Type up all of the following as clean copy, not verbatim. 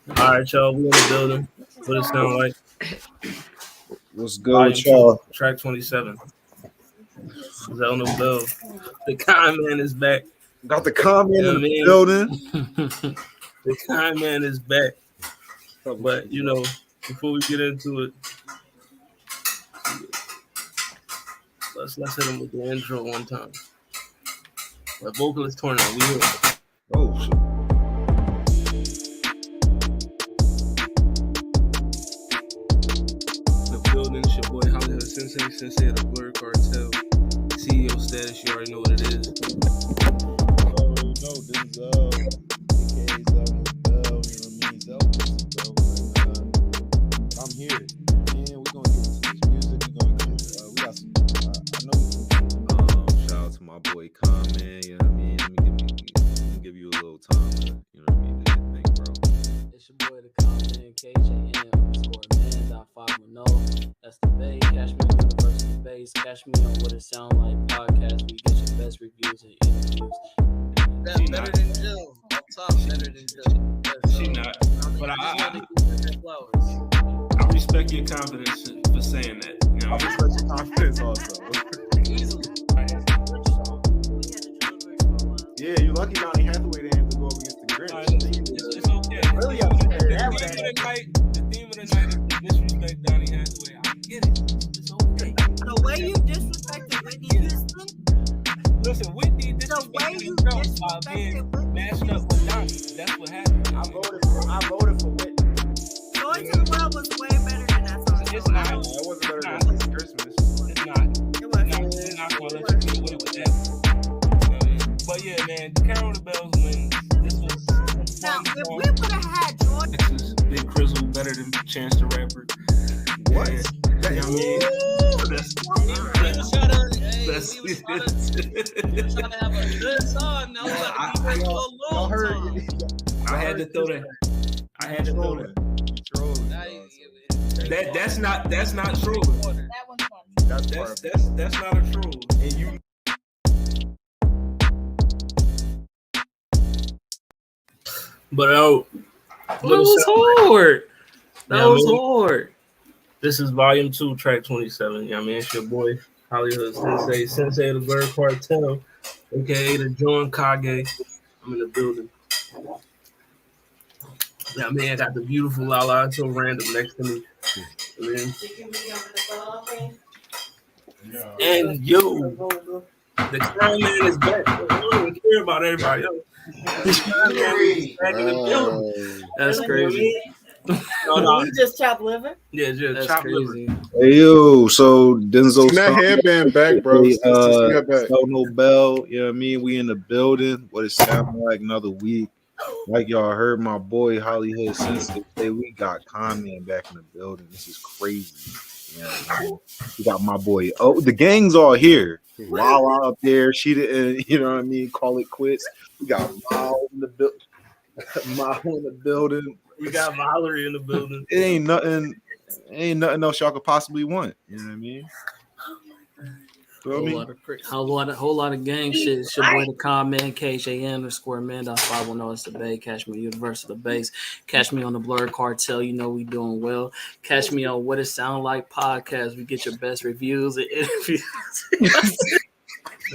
All right, y'all. We in the building. What it sound like? What's good Volume with y'all? 2, track 27. Zell no bell. The con man is back. Got the comment You know in what I the mean? building. The con man is back. But you know, before we get into it, let's hit him with the intro one time. Like vocalist tournament, we here. Oh shit. The building, it's your boy Hollywood Sensei of the Blur Cartel. CEO status, you already know what it is. No, this is aka Zell Bell, you know what I mean? Zell bro. I'm here. And we're gonna get into this music. We're gonna get we got some I know Shout out to my boy Comment, you know what I mean? Let me give you a little time to, you know what I mean, do your thing, bro. It's your boy, the comment, KJN_man.510. That's the Bay. Cash me on University Base. Cash me on What It Sound Like podcast. We get your best reviews and interviews. That's better than Jill. Up top, better than Jill. She not. But I respect your confidence for saying that. You know? I respect your confidence also. Easily. Yeah, you lucky Donnie Hathaway didn't have to go up against the Grinch. It's okay. Really got to compare that with The that. theme of the night is disrespect Donnie Hathaway. I get it. It's okay. The way you disrespected Whitney Houston, Listen, Whitney the way disrespected you himself by being disrespected Whitney mashed up with Donnie. That's what happened. I voted for Whitney. Going to the World was way better than that song. It's not. It wasn't better than this Christmas. It's not. It was. It's not going to let you get away with that. You know what I mean? But yeah, man, Carol the Bells wins. This was Now, if we would have had Jordan, This is Big Crizzle better than Chance the Rapper. What? Yeah. You know what I mean? That's We was trying to have a good song. Now we got to be for a long time. I had to throw that. That's not trolling. that was fun. That's not a troll. And you But That was hard. That was hard. This is volume 2, track 27. Yeah, I mean, it's your boy Hollywood Sensei of the Bird Cartel, aka the John Kage. I'm in the building. Yeah, man, I got the beautiful Lala so random next to me. And yo, the Crown Man is back. I don't even care about everybody else. The Crown Man is back in the building. That's crazy. No. You just chopped liver? Yeah, just That's chop crazy. liver. Hey yo, so Denzel Send that headband back, bro. Send that back. Zell no bell, you know what I mean? We in the building. What it sound like another week. Like y'all heard my boy Hollywood Sensei say we got Comment back in the building. This is crazy. Yeah, we got my boy. Oh, the gang's all here. Lala up there. She didn't, you know what I mean? Call it quits. We got Mao in the building. Mao in the building. We got Valerie in the building. It ain't nothing else y'all could possibly want. You know what I mean? Feel me? Whole lot of gang shit. It's your boy the comment, KJN_man.510. It's the Bay. Catch me University Base. Catch me on the Blur Cartel. You know we doing well. Catch me on What It Sound Like podcast. We get your best reviews and interviews. You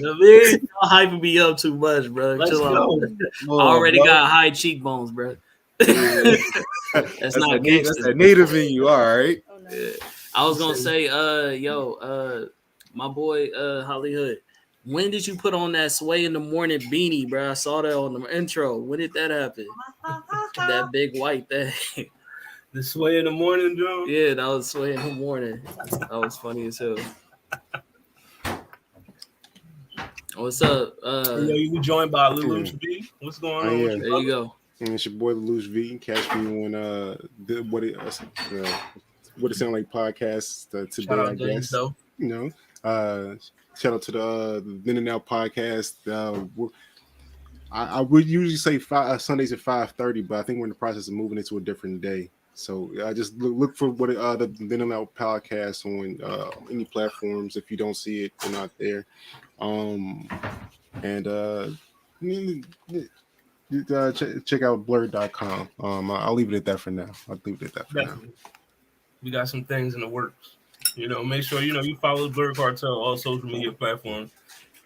know what I mean? Y'all hyping me up too much, bro. Let's Chill go. out. I already got high cheekbones, bro. That's not gangster. That's that native in you, all right. Yeah. I was gonna say, my boy Hollywood, when did you put on that Sway in the Morning beanie, bro? I saw that on the intro. When did that happen? That big white thing. The Sway in the Morning, Joe. Yeah, that was Sway in the Morning. That was funny as hell. What's up? You were joined by Lelouch B. What's going on? Yeah. With There you go. And it's your boy Lelouch V. Catch me on what it sound like podcast today. Shout out I James, guess though. you know. Shout out to the In and Out podcast. I would usually say Sundays at 5:30, but I think we're in the process of moving it to a different day. So I just look for what the In and Out podcast on any platforms. If you don't see it, they're not there. check out blur.com. I'll leave it at that for now. Definitely. We got some things in the works. Make sure you follow Blur Cartel all social media platforms: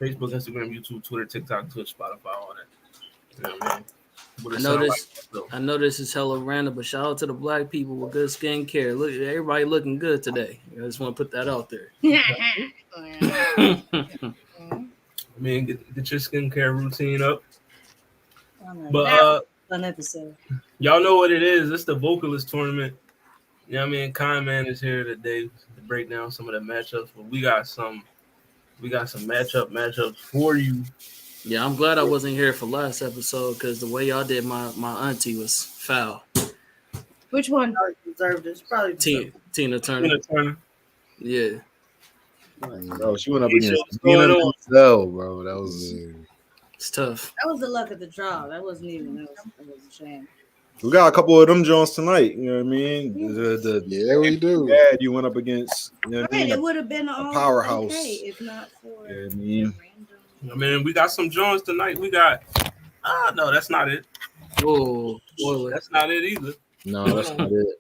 Facebook, Instagram, YouTube, Twitter, TikTok, Twitch, Spotify, all that. What I know this is hella random, but shout out to the black people with good skincare. Look, everybody looking good today. I just want to put that out there. Get your skincare routine up. But fun episode. Y'all know what it is. It's the Vocalist tournament. Kind Man is here today to break down some of the matchups. But we got some matchups for you. Yeah, I'm glad I wasn't here for last episode because the way y'all did my auntie was foul. Which one deserved this? Probably Tina Turner. Yeah. Bro, she went up against Dina Menzel, bro. That was it's tough. That was the luck of the draw. That wasn't even. That was a shame. We got a couple of them Jones tonight. You know what I mean? Yeah, we do. Bad you went up against. It would have been a powerhouse. Okay if not for. We got some Jones tonight. We got. No, that's not it. Oh, that's not it either. No, that's not it.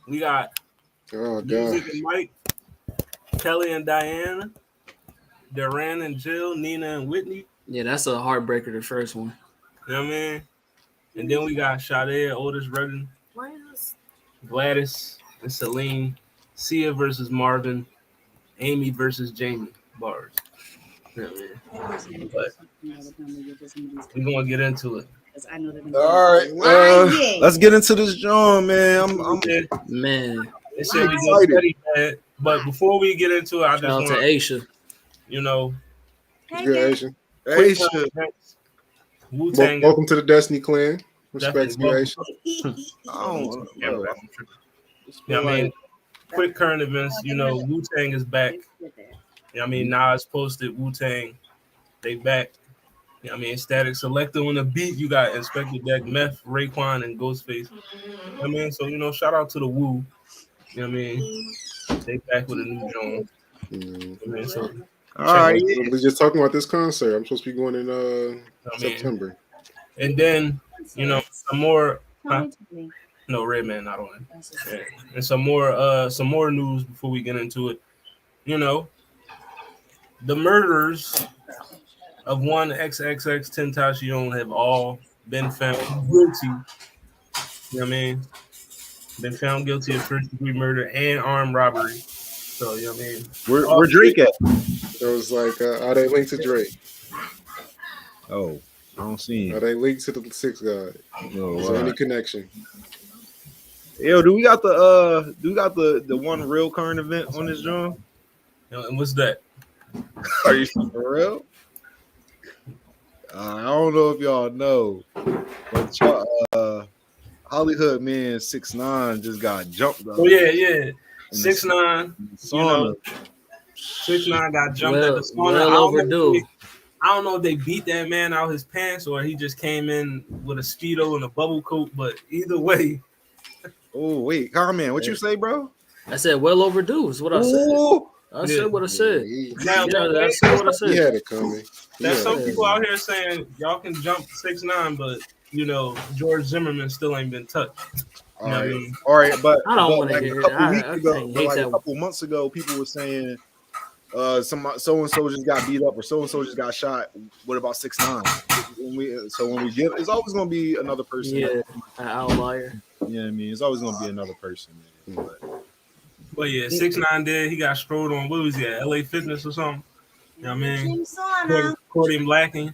We got. Oh God. Musiq and Mike, Kelly and Diana, Durand and Jill, Nina and Whitney. Yeah, that's a heartbreaker. The first one. You know what I mean? And then we got Sade, Otis, Redding, Gladys, and Celene, Sia versus Marvin, Amy versus Jamie. Bars. You know what I mean? But we're going to get into it. All right. Let's get into this John, man. Man. They said we get steady bad. But before we get into it, I just want to Aisha. Aisha. Wu-Tang. Welcome to the Destiny Clan. Respect to Aisha. Quick current events. Wu-Tang is back. Nas posted Wu-Tang. They back. Static Selector on the beat. You got Inspector Deck, Meth, Raekwon, and Ghostface. So shout out to the Wu. They back with a new Jones. All right. We're just talking about this concert. I'm supposed to be going in September. And then, some more. No, Redman not on it. Yeah. And some more news before we get into it. The murderers of one XXX Tentacion have all been found guilty. Been found guilty of first-degree murder and armed robbery. So, Where Drake at? It was like, are they linked to Drake? Oh, I don't see him. Are they linked to the Six God? No, Is there any connection? Yo, do we got the one real current event on this John? And what's that? Are you for real? I don't know if y'all know, but Hollywood man 6ix9ine just got jumped. Oh yeah. 6ix9ine. 6ix9ine got jumped at the sauna. Well overdue. I don't know if they beat that man out his pants or he just came in with a Speedo and a bubble coat, but either way. Oh, wait, comment. What you say, bro? I said well overdue is what I said. I said what I said. I said what I said. He had it coming. There's some people out here saying y'all can jump 6ix9ine, but George Zimmerman still ain't been touched. All right, but I don't want to hear a couple months ago, people were saying so and so just got beat up or so and so just got shot. What about 6ix9ine? When we get, it's always gonna be another person. Yeah, an outlier. Yeah, it's always gonna be another person. But yeah, 6ix9ine did. He got strolled on. What was he at? LA Fitness or something? Caught him lacking.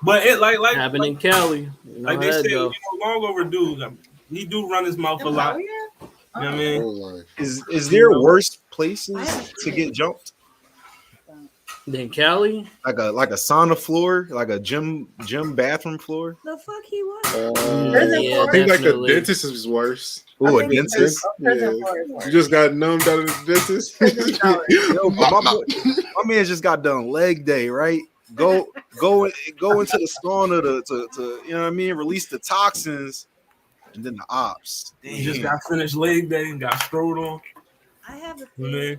But it like happened in Cali. Like they said, long overdue. He do run his mouth a lot. Is there worse places to get jumped than Cali? Like a sauna floor, like a gym bathroom floor. The fuck he was. I think like the dentist is worse. Oh, a dentist? Yeah. You just got numbed out of the dentist. my man just got done leg day, right? Go into the sauna to release the toxins, and then the ops. He just got finished leg day and got strolled on. I have a theory.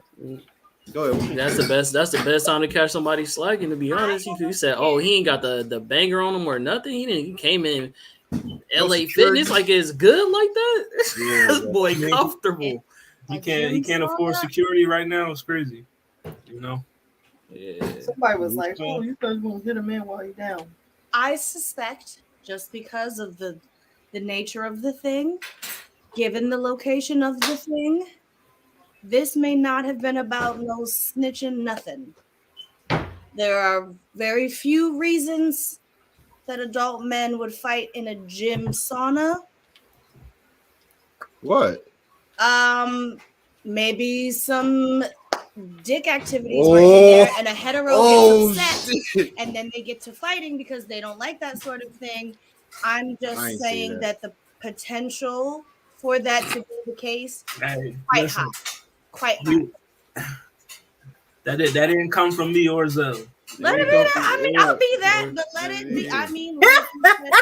Go ahead. That's the best. That's the best time to catch somebody slacking. To be honest, he said, "Oh, he ain't got the banger on him or nothing. He didn't. He came in LA Fitness like it's good like that. Yeah, This boy comfortable. He can't afford security right now. It's crazy, you know. Yeah. Somebody was like, "Oh, you guys gonna get him in while he's down." I suspect just because of the nature of the thing, given the location of the thing, this may not have been about no snitching nothing. There are very few reasons that adult men would fight in a gym sauna. What? Maybe some dick activities right in there, and a hetero gets upset, shit. and then they get to fighting because they don't like that sort of thing. I'm just I ain't say saying that the potential for that to be the case Hey, quite listen, high. Quite high. that didn't come from me or Zell. Let it be. I mean, I'll be that, but let it be. I mean, like,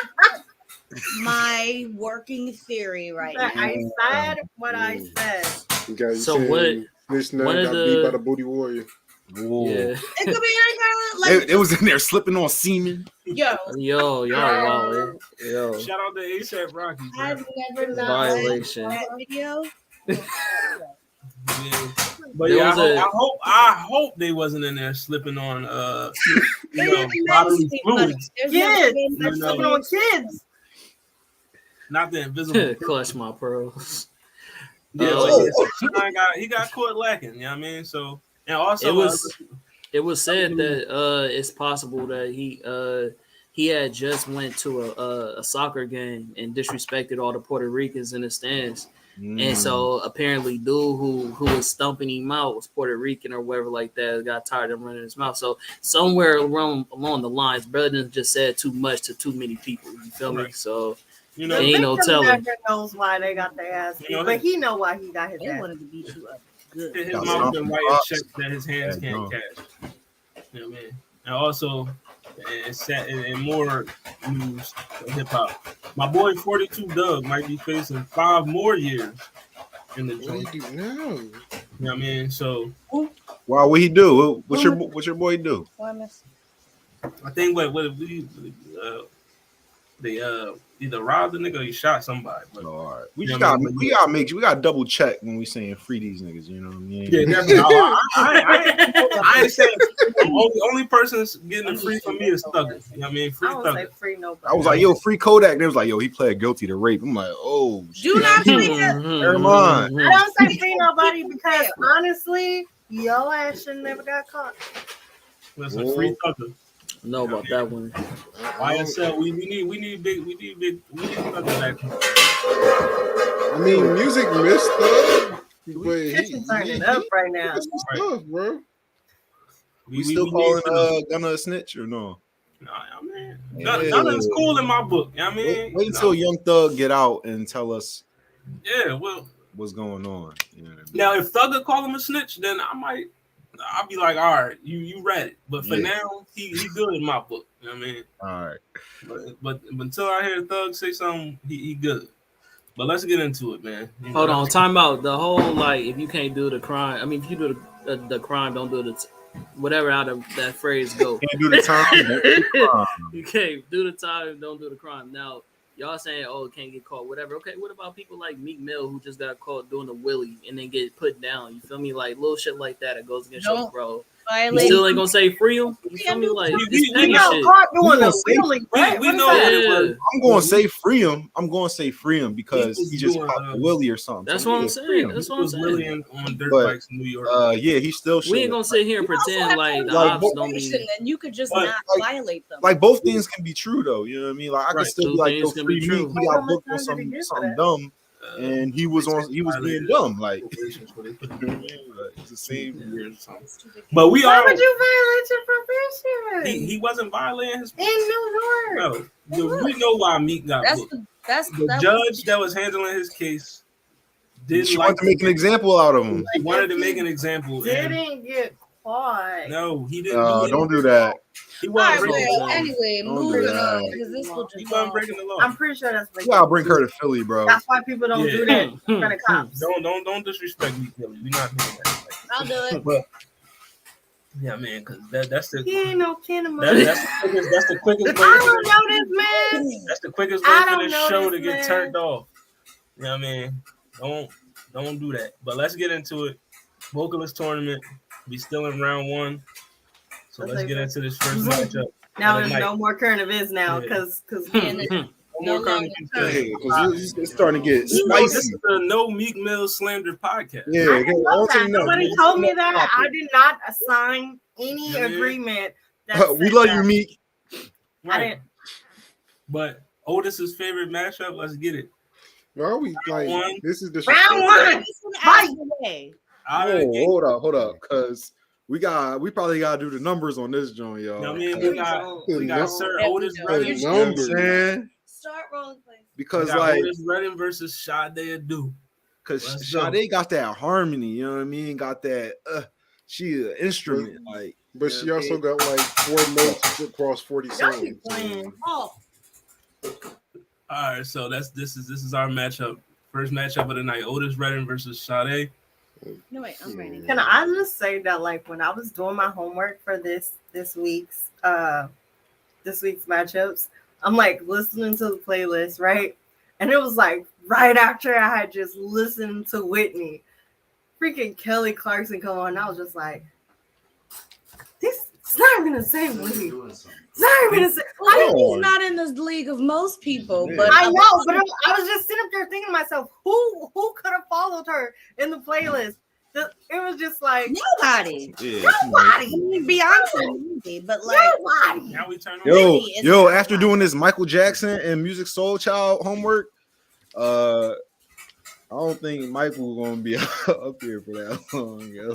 my working theory right now. I said what I said. You guys So what? This one nut of got the- beat by the booty warrior. Whoa. Yeah. It could be any kind of like, It was in there slipping on semen. yo, Yo, y'all wild. Yo. Shout out to ASAP Rocky. bro. I've never not Violation. that video. Yeah. But There yeah, was I hope they wasn't in there slipping on you know, bodily fluids, There's Kids, You they're know. sleeping on kids. not the invisible. Clutch my pearls. Yeah, Oh. so Sean he got caught lacking. You know what I mean? So and also It was said that it's possible that he had just went to a soccer game and disrespected all the Puerto Ricans in the stands. And so apparently dude who was stumping him out was Puerto Rican or whatever like that, got tired of running his mouth. So somewhere along the lines, brother just said too much to too many people. You feel me? Right. So you The know, ain't no victim telling. never knows why they got their ass beat, You know, but he know why he got his They ass. wanted to beat you up good. his Got mouth something been writing up. checks that his hands Yeah, can't cash. You know what I mean? And also, it's sad in more news of hip hop. My boy 42 Doug might be facing 5 more years in the What joint. do you do now? You know what I mean? So Wow, what he do? What's your boy do? I think what they either robbed the nigga or he shot somebody. But Oh, all right. We Yeah, just got man. we gotta double check when we saying free these niggas. You know what I mean? yeah, definitely. I ain't saying the only person getting it free from me is Thugger. You know what I mean? Free I don't say Thugger. free nobody. I was like, yo, free Kodak. They was like, yo, he pled guilty to rape. I'm like, oh, Do shit. not forget. Never mind. I don't say free nobody because honestly, your ass should never got caught. Listen, free Thugger. know about that one. YSL, we need Thugger back. I mean, Musiq missed though. But Kitchen turning up right now. That's some stuff, bro. We still calling Gunna a snitch or no? Nah, I mean, Yeah. Gunna's cool in my book. You know what I mean, Wait until Young Thug get out and tell us yeah. Well, what's going on. You know what I mean? now if Thugger call him a snitch, then I'll be like, all right, you read it. But for Yeah. now, he good in my book. You know what I mean? All right. But until I hear Thug say something, he good. But let's get into it, man. You Hold know? on, time out. The whole like, if you can't do the crime, I mean, if you do the crime, don't do whatever out of that phrase go. Can't do the time. You can't do the time, don't do the crime. Now, y'all saying, oh, it can't get caught, whatever. Okay, what about people like Meek Mill who just got caught doing a willy and then get put down? You feel me? Like little shit like that. It goes against your Don't bro. You Violate. still ain't gonna say free him? You feel me? Like We it's petty You know, shit. caught doing a We really bad. we know what it was. I'm going to say free him. I'm going to say free him because He was he just doing, popped a willie or something. That's So what I'm yeah, saying. free him. That's He what I'm was really saying. on dirt But, bikes in New York. Yeah, he still should. We ain't gonna sit here and You also pretend have like the like, ops don't be. and you could just But, not like- violate them. Like both things can be true though. You know what I mean? Like I Right. could still Two be like, things yo, can free be me. true. He got How much booked on time did he get for something that? dumb, and he was being dumb. Like it's the same. But we Why are. would you violate your probation? He wasn't violating his. In New York. No, we know why Meek got That's booked. the The judge that was handling his case didn't She like wanted to make an example out of him. He wanted to make an example. And Didn't get caught. no, he didn't. do it. Don't do that. He All wasn't right, breaking the well, law. anyway, Don't do moving that. on because this will He just wasn't breaking the law. I'm pretty sure that's You gotta bring her to Philly, bro. That's why people don't Yeah. do that in front of cops. Don't disrespect me, Billy. We're not doing that. I'll do it. But Yeah, man, because that's the He ain't no kin of that, mine. that's the quickest way. I don't know this man. That's the quickest way I for don't this know show this to get man. turned off. You know what I mean? Don't do that. But let's get into it. Vocalist tournament. We still in round 1. So let's get into this first matchup. Now there's no more current events now because No more current events. Because it's starting to get This spicy. is the No Meek Mill Slander podcast. Yeah, I didn't know that. Nobody told me that. Topic. I did not assign any agreement. We love you, Meek. I didn't. But Otis's favorite matchup. Let's get it. Are we like One. this is the Round one. Hold up, because we probably gotta do the numbers on this joint, y'all. You know what I mean, we got Sir Otis Redding. You know what I'm saying? Start rolling, please. Because We got like, Otis Redding versus Sade Adu. because Let's go. Sade got that harmony, you know what I mean? Got that she an instrument, like. But she also got like 4 notes across 40 songs. Oh, All right, so this is our matchup. First matchup of the night: Otis Redding versus Sade. no wait, I'm ready. Can I just say that like when I was doing my homework for this week's matchups, I'm like listening to the playlist, right? And it was like right after I had just listened to Whitney, freaking Kelly Clarkson come on. And I was just like, it's not even the same league. It's not even the same. He's not in this league of most people, but I know, but I was just sitting up there thinking to myself, who could have followed her in the playlist? It was just like nobody. Yeah, I mean, Beyonce, maybe, but like nobody. Now we turn on. yo, after doing this Michael Jackson and Musiq Soulchild homework, I don't think Michael gonna be up here for that long, yo.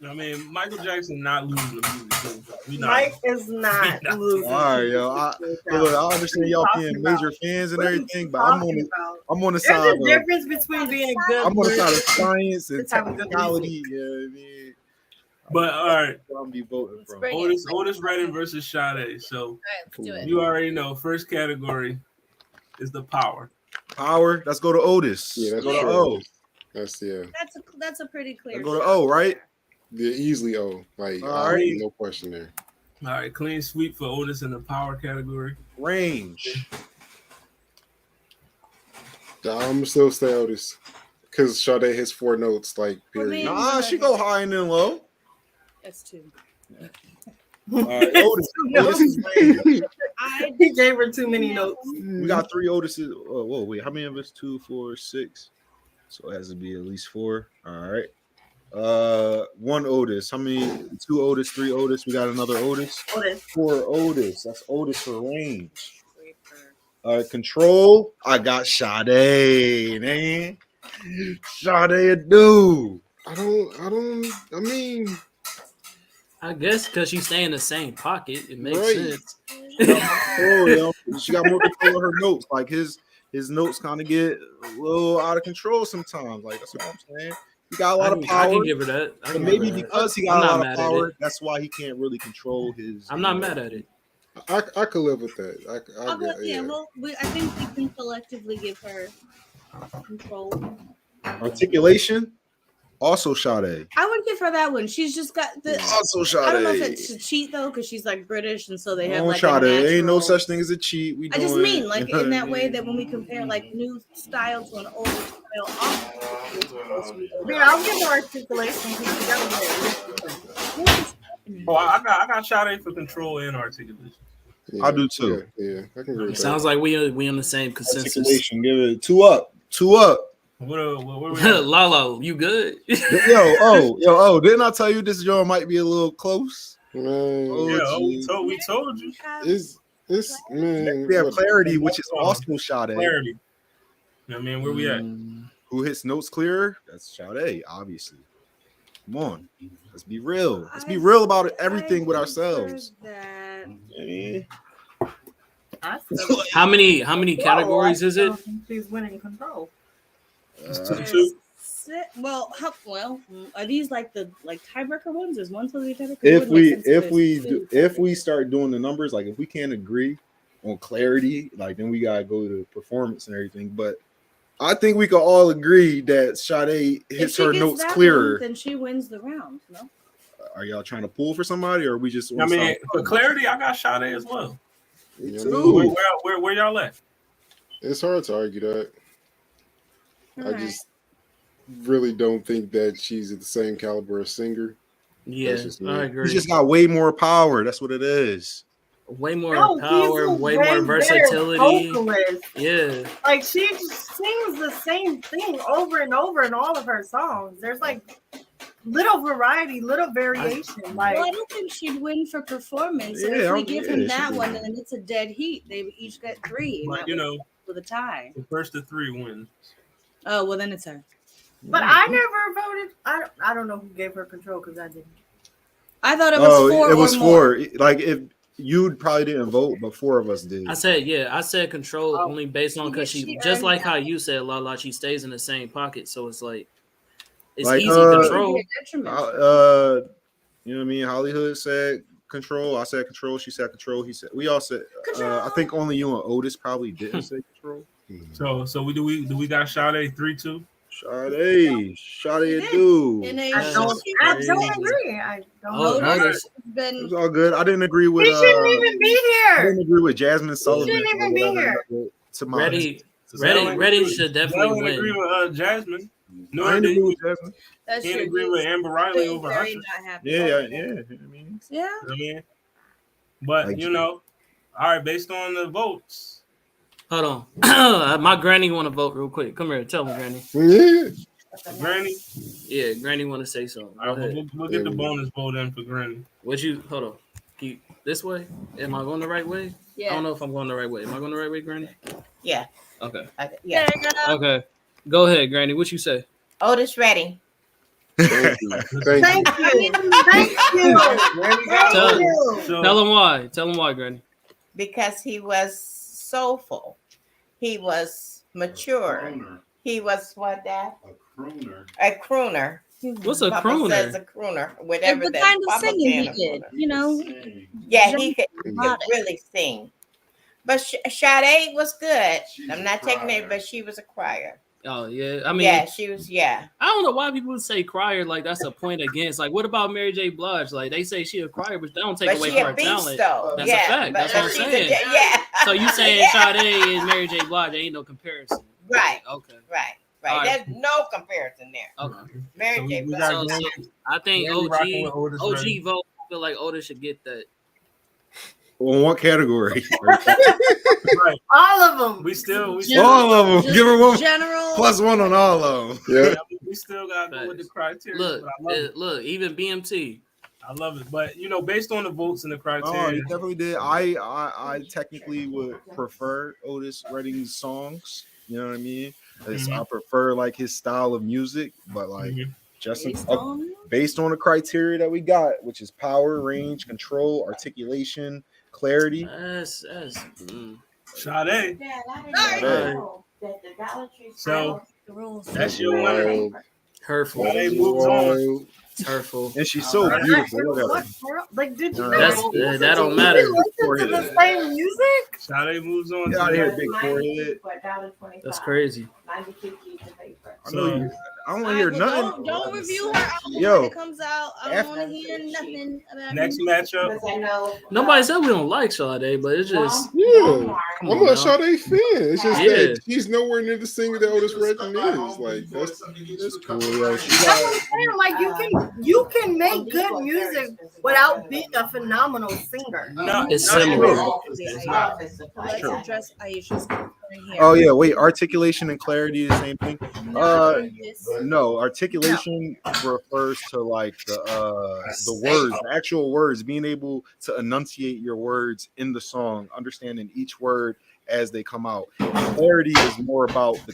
I mean, Michael Jackson not losing the music. Mike is not losing. All right, yo. I understand y'all being major fans and everything, but I'm on the side. There's a difference between being a good. I'm on the side of science and Let's have a good technicality. You know what I mean? But all right, I'm be voting from Otis Redding versus Sade. So all right, let's do it. you already know. First category is the power. Power. Let's go to Otis. Yeah, that's go to true. O. That's a pretty clear. Let's go to O, right? Yeah, easily O. Like All right. no question there. All right, clean sweep for Otis in the power category. Range. I'm still stay Otis because Sade hits 4 notes. Like period. Nah, she go high and then low. That's 2. All right, Otis. Otis is range. He gave her too many notes. We got 3 Otises. Oh, whoa, wait. How many of us? 2, 4, 6. So it has to be at least 4. All right. 1 Otis. How many? 2 Otis, 3 Otis. We got another Otis. 4 Otis. That's Otis for range. All right, control. I got Sade, man. Sade Adu. I mean, I guess because she stay in the same pocket, it makes Right. sense. She got more control of her notes. Like his notes kind of get a little out of control sometimes. Like that's what I'm saying. He got a lot of power. I can give her that. I But can maybe give her that. because he I'm got a not lot mad of at power, it. that's why he can't really control his. I'm not mad at it. I could live with that. Well, I think we can collectively give her control. Articulation. Also Sade. I would give her that one. She's just got the. Also Sade. I don't know if it's a cheat though, because she's like British, and so they have like. Sade. A Ain't no natural- such thing as a cheat. We I just doing mean it. like You know in what that I way mean? that when we compare like new style to an older style, I'll give her articulation. Because she got Oh, I got Sade for control and articulation. Yeah, I do too. Yeah, I can agree with Sounds like we on the same consensus. Articulation. Give it 2 up. 2 up. What we at? Lalo, you good? Yo, didn't I tell you this joint might be a little close? that. Man, Yeah, we told you. it's man. We have what- clarity, which is also Sade. Clarity. You know what I mean, where we at? Who hits notes clearer? That's Sade, obviously. Come on, let's be real. Let's be real about everything with ourselves. How many categories is it? She's winning control. Two. Well, are these like the tiebreaker ones? There's one supposed to be tiebreaker. If we start doing the numbers, like if we can't agree on clarity, like then we gotta go to performance and everything. But I think we can all agree that Sade hits her notes clearer. Then she wins the round. No. Are y'all trying to pull for somebody, or are we just? I mean, for clarity, I got Sade as well. You know too. what I mean? Where y'all at? It's hard to argue that. I Alright. just really don't think that she's at the same caliber of singer. Yeah, That's just me. I agree. He's just got way more power. That's what it is. Way more No, he's power, a way way more better versatility. vocalist. Yeah, Like she just sings the same thing over and over in all of her songs. There's like little variety, little variation. Like Well, I don't think she'd win for performance. And Yeah, if we I'm- give yeah, him she that would. one, then it's a dead heat. They each get 3. and But that you would- know, with a tie. the first of 3 wins. Oh well, then it's her. but I never voted. I don't know who gave her control because I didn't. I thought it was 4 it was or more. 4. Like if you probably didn't vote, but 4 of us did. I said control only based on because She she just earned like that. how you said, Lala, she stays in the same pocket, so it's like it's Like, easy control. Be a detriment. You know what I mean? Hollywood said control. I said control. She said control. He said. We all said. I think only you and Otis probably didn't say control. So we got Sade 3-2. Sade, do. And they- That's I crazy. don't agree. I don't Oh, know. Otis. It been was all good. I didn't agree with. He shouldn't even be I here. didn't agree with Jasmine Sullivan. shouldn't even be here. To my Ready should definitely I didn't agree win. with Jasmine. No, I I didn't agree didn't. with Jasmine. that's Can't true. agree with Amber Riley He's over very Usher. not happy. Yeah. about I that. mean, Yeah. I mean, but Like- you know, all right. Based on the votes, Hold on. My granny want to vote real quick. Come here. Tell me, Granny. Yeah. Granny. Yeah, Granny want to say something. Go All right, ahead. we'll get the bonus vote in for Granny. What you, hold on. Keep this way? Am I going the right way? I Yeah. don't know if I'm going the right way. Am I going the right way, Granny? Yeah. Okay. Yeah. There you go. Okay. Go ahead, Granny. What you say? Otis ready. Thank you. Thank you. Thank you. Tell, Thank you. So, tell him why. Tell him why, Granny. Because he was soulful. He was mature. He was what that? A crooner. A crooner. What's a Papa crooner? says a crooner. Whatever It's the that. kind of Papa singing saying he a did, crooner. you know. Yeah, he could Melodic. really sing. But Sade was good. I'm not taking it, but she was a crier. Oh, yeah. I mean, Yeah, she was. Yeah. I don't know why people would say crier like that's a point against. Like, what about Mary J. Blige? Like, they say she a crier, but they don't take But away she from a her beast talent. though. That's a yeah, fact. but That's what I'm she's saying. yeah. So you saying Yeah. Sade and Mary J. Blige, there ain't no comparison. Right. Okay. Right. All right. There's no comparison there. Okay. Mary So J. we Blige. got So, Granny. I think Granny rocking with Otis OG ready. vote. I feel like Otis should get that. On what category? Right. All of them. We still All of them. Give her one General. +1 on all of them. Yeah. we still gotta go with the criteria. Look, but I love it. look, even BMT. I love it. But you know, based on the votes and the Oh, criteria, you definitely did. I technically would prefer Otis Redding's songs. You know what I mean? I prefer like his style of music, but like just based on the criteria that we got, which is power, range, control, articulation, clarity. That's Sade. Dad, I didn't know that the Dollar Tree So The rules. that's your winner. Wild. hurtful. Sade moves on. Wild. It's hurtful. And she's so beautiful. Look at her. What, bro? Like, did you That's that don't matter. listen to the same music? Sade moves on. Get to out of here, the- big forehead. That's crazy. I know you. I don't want to hear nothing. Don't review her album Yo. when it comes out. I don't want to hear nothing about Next it. matchup. Nobody said we don't like Sade, but it's just Yeah. come I'm on a now. Sade fan. It's just Yeah. that she's nowhere near the singer that Otis Redding is. Like that's cool. Yo. That's what I'm saying. Like, you can make good music without being a phenomenal singer. No, It's not similar. true. Let's True. address Aisha's concern here. Oh yeah, wait. Articulation and clarity, the same thing. This- No, articulation refers to like the words, the actual words, being able to enunciate your words in the song, understanding each word as they come out. Clarity is more about the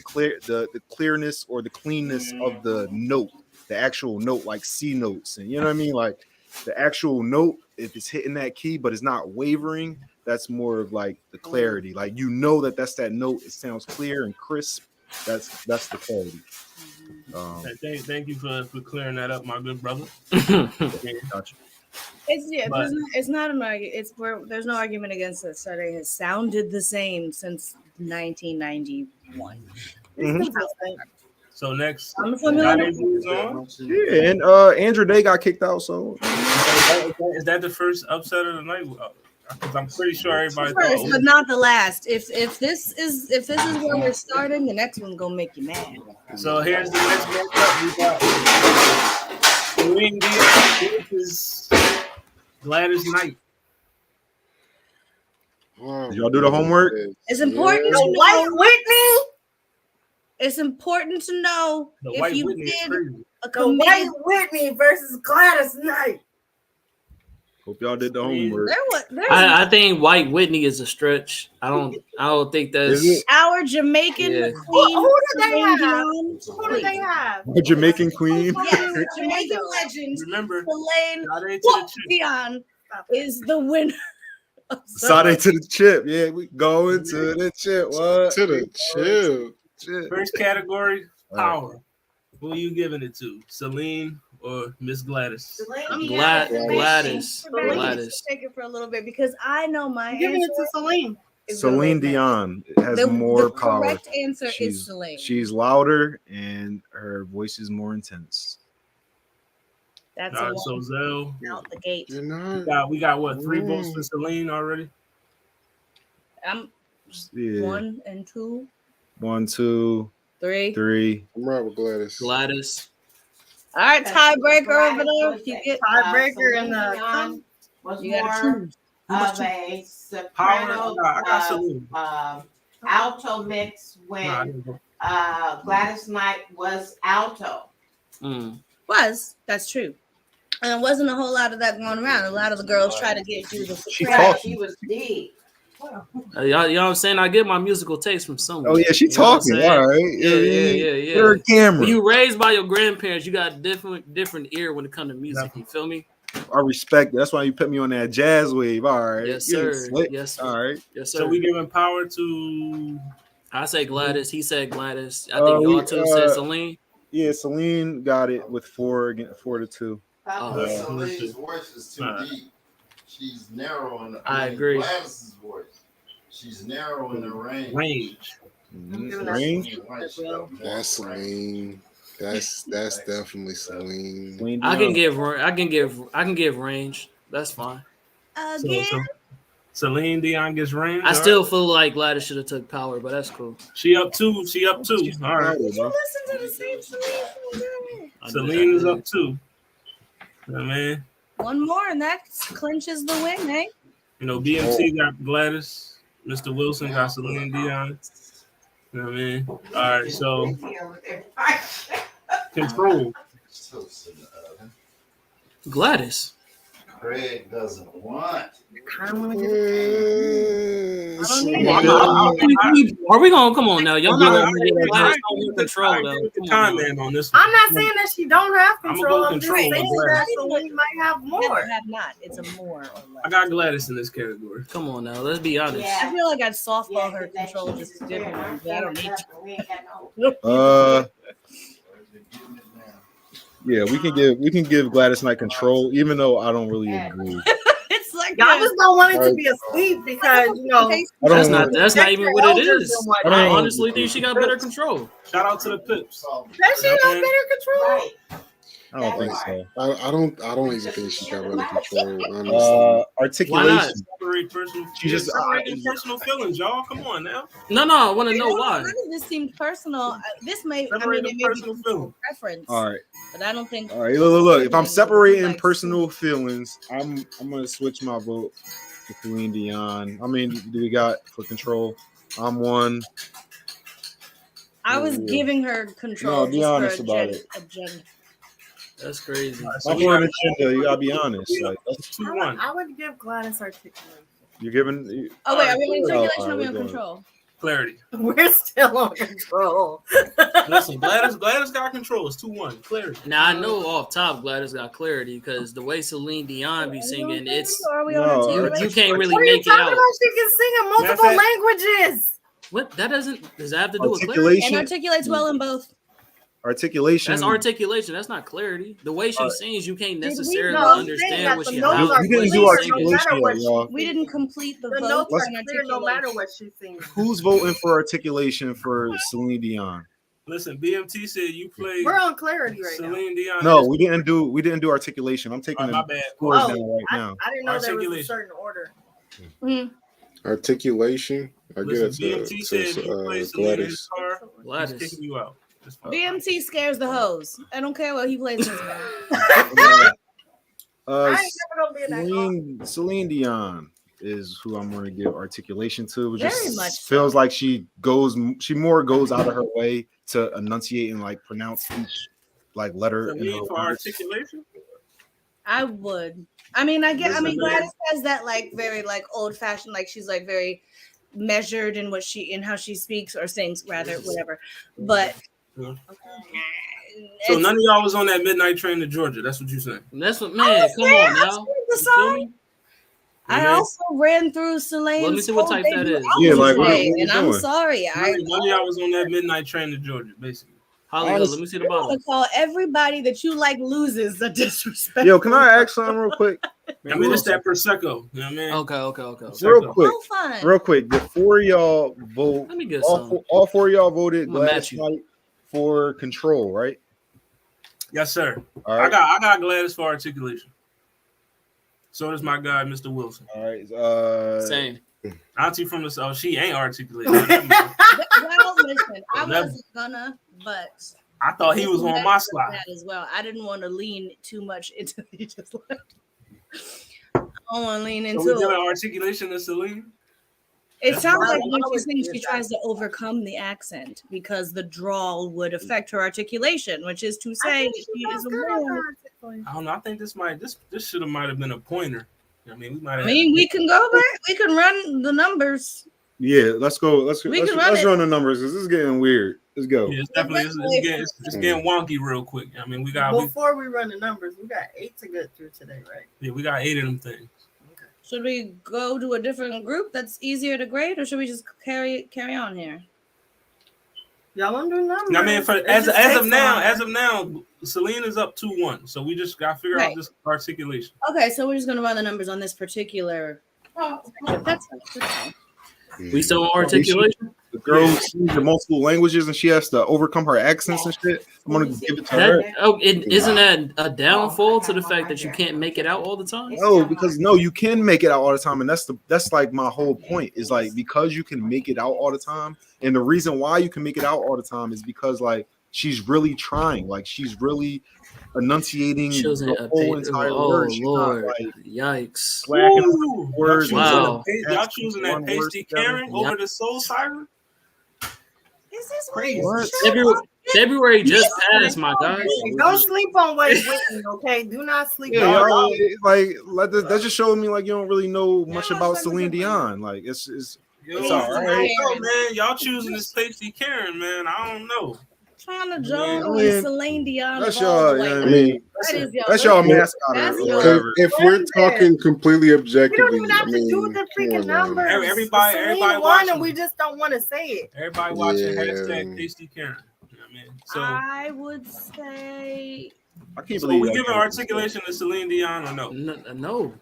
clearness or the cleanness of the note, the actual note, like C notes, and you know what I mean, like the actual note. If it's hitting that key but it's not wavering, that's more of like the clarity. Like you know that's that note. It sounds clear and crisp. That's the clarity. Thank you for clearing that up, my good brother. Gotcha. But- It's not an argument. It's where there's no argument against it. Sade has sounded the same since 1991. Mhm. So next, I'm familiar. Sade moves on. Yeah, and Andrew Day got kicked out. So Is that the first upset of the night? Because I'm pretty sure everybody First, thought. but not the last. If this is where we're starting, the next one's gonna make you mad. So here's the next matchup. We got Celene Dion versus Gladys Knight. Wow. Did y'all do the homework? It's important The to white know. Whitney. It's important to know The if white you Whitney is did crazy. a The white committed. Whitney versus Gladys Knight. Hope y'all did the homework. There's I think White Whitney is a stretch. I don't think that's. Is it? our Jamaican Yeah. queen. Who did they Celine have? Dion. Who do they have? The Jamaican Queen. Yes, Jamaican legend. Remember, Celene Sade to the chip. Dion is the winner. of Sade to the chip. Yeah, we going to the chip. What? To the chill. First category, All right. power. Who are you giving it to? Celine or Miss Gladys? Gladys. Gladys. Take it for a little bit because I know my I'm giving it answer. to Celine. is gonna Celine make Dion has the more power. correct answer is She's Celine. she's louder and her voice is more intense. That's All a right, so one Zell, out the gate. You're not. we got what, 3 votes for Celine already? I'm Yeah. 1 and 2, 1, 2, 3. 3. I'm right with Gladys. Gladys. All right, tiebreaker over there. You get Tiebreaker in the Dion was you gotta more choose. of a soprano, I got Celine. alto mix Nah, I when didn't go. Gladys Knight was alto. That's true. And there wasn't a whole lot of that going around. A lot of the girls try to get you the She soprano. talking. She was deep. You know what I'm saying? I get my musical taste from someone. Oh yeah, she You know what I'm talking. saying? All right. Yeah. Put her camera. When you raised by your grandparents, you got a different ear when it comes to music. You feel me? I respect that. That's why you put me on that jazz wave. All right. Yes, You sir. slick. Yes, sir. All right. Yes, sir. So we giving power to I say Gladys. He said Gladys. I think y'all two said Celine. Yeah, Celine got it with 4-2. Celine's voice is too Alright. deep. She's narrow in the. I agree. Gladys's voice. She's narrow in the range. Range. That's Celine. That's definitely Celine. Celine I can Dion. give range. That's fine. Again, so Celine Dion gets range. I all still right. feel like Gladys should have took power, but that's cool. She up 2. All right. did you listen to the same Celine? Celine is up 2. You know what I mean? One more, and that clinches the win, eh? You know, BMT got Gladys. Mr. Wilson got Celine Dion. You know what I mean? All right, so control. Toast in the oven. Gladys. Craig doesn't want. I don't need it. Are we gonna come on now? Y'all not gonna give I Gladys agree with no control I agree though. with the Come on now. comment on this one. I'm not saying that she don't have I'ma control. go I'm just control saying with that Gladys. Celine might have more. Never have not. It's a more or less. I got Gladys in this category. Come on now. Let's be honest. I feel like I'd softball her control just differently, but I don't need Yeah, we can give Gladys Knight control, even though I don't really agree. It's like Y'all just don't want it to be a sweep because you know. I That's don't not even what it is. I I don't- honestly think she got better control. Shout out to the Pips. Does she have better control? I don't think so. I don't even think she got better control. Honestly, Why Articulation. not? Separate personal, She just- separating personal feelings, y'all. Come on now. No, I want to know why. None of this seems personal. This may, Separate it the may personal be feelings. preference, All right. but I don't think. All right. Look. If I'm separating personal feelings, I'm gonna switch my vote to Celine Dion. I mean, do we got for control? I'm 1. I was Yeah. giving her control. No, be just for honest about it. agenda. That's crazy. So I'm we for an got- agenda. You gotta be honest. Like that's, 2-1. I would give Gladys articulation. you're giving. Oh wait, are we on Oh, articulation or are we we're on going. control? Clarity. We're still on control. Listen, Gladys got control. It's 2-1. Clarity. Now I know off top Gladys got clarity because the way Celine Dion be singing, it's Or are we No, on you articulation? can't really What are you make it talking out. about? She can sing in multiple Matter of languages. What that does that have to do with clarity? And Articulation. articulates well in both. Articulation. That's articulation. That's not clarity. The way she sings, you can't necessarily No, I'm saying understand that what the she notes how are You didn't clear do no articulation matter yet, what y'all. We didn't complete the The vote notes for are an clear no matter articulation. what she's singing. Who's voting for articulation for Celine Dion? Listen, BMT said you played We're on clarity right now. Celine Dion. No, we didn't do articulation. I'm taking my the bad. scores Oh, down right now. I didn't know there was a Articulation. certain order. Articulation. I get it Listen, BMT said you played Celine in his Gladys. car. He's Gladys. kicking you out. It's fine. BMT scares the hoes. I don't care what he plays. His I ain't never gonna be in that. Celine Dion is who I'm going to give articulation to. It Very just much so. feels like she more goes out of her way to enunciate and like pronounce each like letter. in her Celine for words. articulation. I would. I mean, Listen, man. Gladys has that like very like old fashioned, like she's like very measured in how she speaks or sings, rather, whatever. But Yeah. So none of y'all was on that midnight train to Georgia. That's what you saying. That's what, man. Come on now. The song. I Mhm. also ran through Celene's Let me see what whole type that debut is. Yeah, album like, what today, you and I'm doing? sorry. None of y'all was on that midnight train to Georgia, basically. Hollywood, let me see the I want bottom. to call everybody that you like loses a disrespect. Yo, can I ask something real quick? I mean, it's that Prosecco. You know what I mean? Okay. Real quick, So fun. real quick. The four of y'all vote. Let me get All, some. all four of y'all voted I'm gonna last match you. night for Control, right? Yes, sir. All I right. got Gladys for articulation. So does my guy, Mr. Wilson. All right. Same. Auntie from the South, she ain't articulated. Well, listen, I wasn't gonna, but I thought he was on my that slide. as well. I didn't want to lean too much into he just left. I don't want to lean So into we giving it. articulation to Celine? It That's sounds fine. like when I she would sings, give she that. tries to overcome the accent because the drawl would affect her articulation, which is to say that she is a woman. I don't know. I think this should have might have been a pointer. I mean, we might have. I mean, we can go back. We can run the numbers. Yeah, let's go. Let's We can run let's it. run the numbers because this is getting weird. Let's go. Yeah, it's definitely it's getting wonky real quick. I mean, we Before we run the numbers, we got 8 to get through today, right? we got 8 of them things. Should we go to a different group that's easier to grade, or should we just carry on here? Y'all want to do numbers? I mean, It as just of takes now, Celine is up 2-1. So we just got to figure out Right. this articulation. Okay, so we're just gonna run the numbers on this particular. That's fine. We still on articulation? The girl speaks the multiple languages and she has to overcome her accents and shit. I'm gonna give it to her. Isn't that a downfall to the fact that you can't make it out all the time? No, because you can make it out all the time, and that's like my whole point. Is like because you can make it out all the time, and the reason why you can make it out all the time is because like she's really trying, like she's really enunciating Choosing the a whole paper. entire Oh word. She's Lord! not, like, Yikes! slacking Ooh, words. Wow. Y'all choosing that One word pasty together. Karen over the soul siren? Is this Crazy. what? February just passed, my guy. Don't sleep on Whitney, okay? Do not sleep Yeah, on y'all, like that just showed me like you don't really know much about Celine Dion. Like it's Yo, It's all right. yo, man, y'all choosing this pasty Karen, man. I don't know. Trying to I join mean, Celine Dion. that's of all y'all. the You know what I white mean? women. That is That's y'all mascot That's or your- whatever. If we're talking completely We objectively, don't even have I to do mean, the come freaking on, man. numbers. Everybody Celine won, won, and and we just don't want to say it. Everybody watching Yeah. hashtag pasty Karen. You know what I mean? So I would say I can't So believe we y'all giving can't- articulation to Celine Dion or no? No.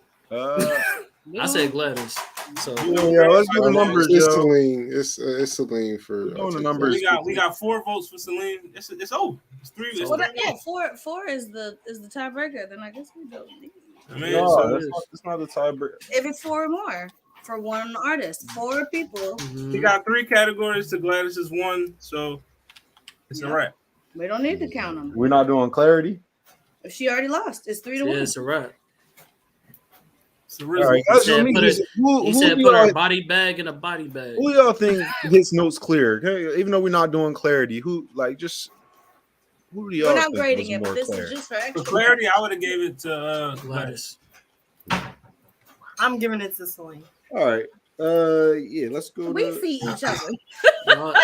I said Gladys. So Yeah, let's do the numbers, It's yo. Celine. It's Celine for We're doing the numbers. We got 4 votes for Celine. It's over. It's 3. It's well, 3. four is the tiebreaker. Then I guess we don't need. I mean, No, so that's not the tiebreaker. If it's 4 or more for one artist, 4 people, we got 3 categories to Gladys is 1, so it's a wrap. we don't need to count them. We're not doing clarity. She already lost. It's 3 to 1. yeah, it's a wrap. It's a All result. right, He guys, said let me put just- it- who He do said put y'all- her body bag in a body bag. Who y'all think his notes clear? Okay, even though we're not doing clarity, who do y'all We're not think grading was it, but more this clear? is just for For extra. clarity, I would have gave it to Gladys. I'm giving it to Celine. All right, yeah, let's go. We to, see each other.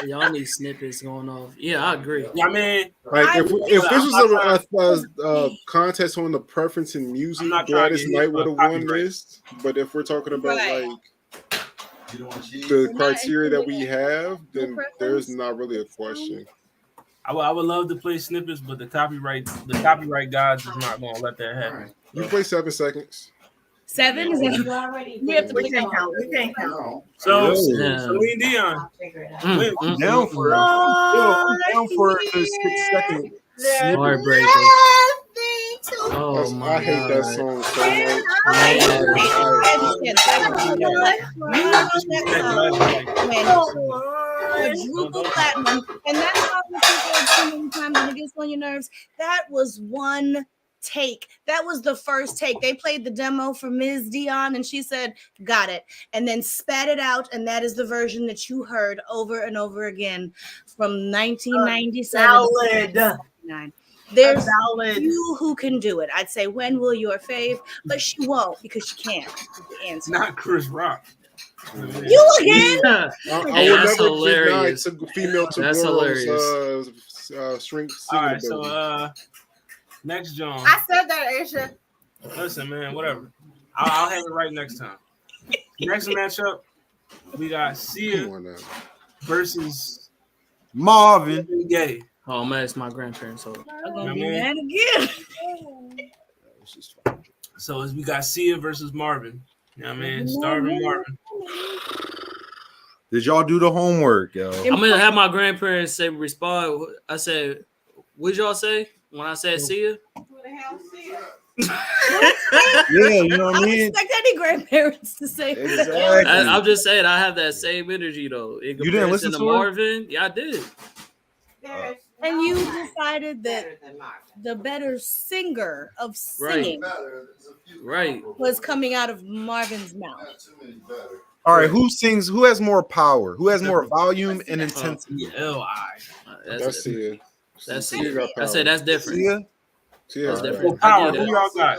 Y'all need snippets going off. Yeah, I agree. I mean, Like if this was I'm a contest on the preference in I'm music, not trying to Gladys get Knight hit would have by won copyright. this. But if we're talking about Right. like You don't want cheese? the not criteria that we including have, then preference. there's not really a question. I would love to play snippets, but the copyright gods is not going to let that happen. You play 7 seconds. 7 is that? We have to We pick can't up. count. We can't count. So, Yeah. Celine Dion. wins. I'm down for it. I'm down for the 6 second. Heartbreaker. Oh my I hate that god. song so much. Quadruple platinum, and that's how people too many times when it gets on your nerves. That was one take. That was the first take. They played the demo for Ms. Dion, and she said, "Got it," and then spat it out, and that is the version that you heard over and over again from 1997 to 1999. There's you who can do it. I'd say, when will your fave? But she won't, because she can't. The answer. Not Chris Rock. You again? I would that's never hilarious. deny to female to That's girls shrink. All right, so next John. I said that, Aisha. Listen, man, whatever. I'll have it right next time. Next matchup, we got Sia versus Marvin Gaye. Oh man, it's my grandparents. So I'm gonna be mad again. So we got Sia versus Marvin. You know what I mean? Starving Marvin. Did y'all do the homework, yo? I'm gonna have my grandparents say respond. I said, what'd y'all say when I said Sia? Yeah, you know what I I mean? expect any grandparents to say Exactly. I'm just saying I have that same energy though. In You didn't comparison listen to her? Marvin? Yeah, I did. And you decided that the better singer of singing Right. was coming out of Marvin's mouth. All right, who sings? Who has more power? Who has more volume and intensity? L.I. That's it. That's You got it. I said that's different. Sia? That's Yeah. different. Power, I get who it. y'all got?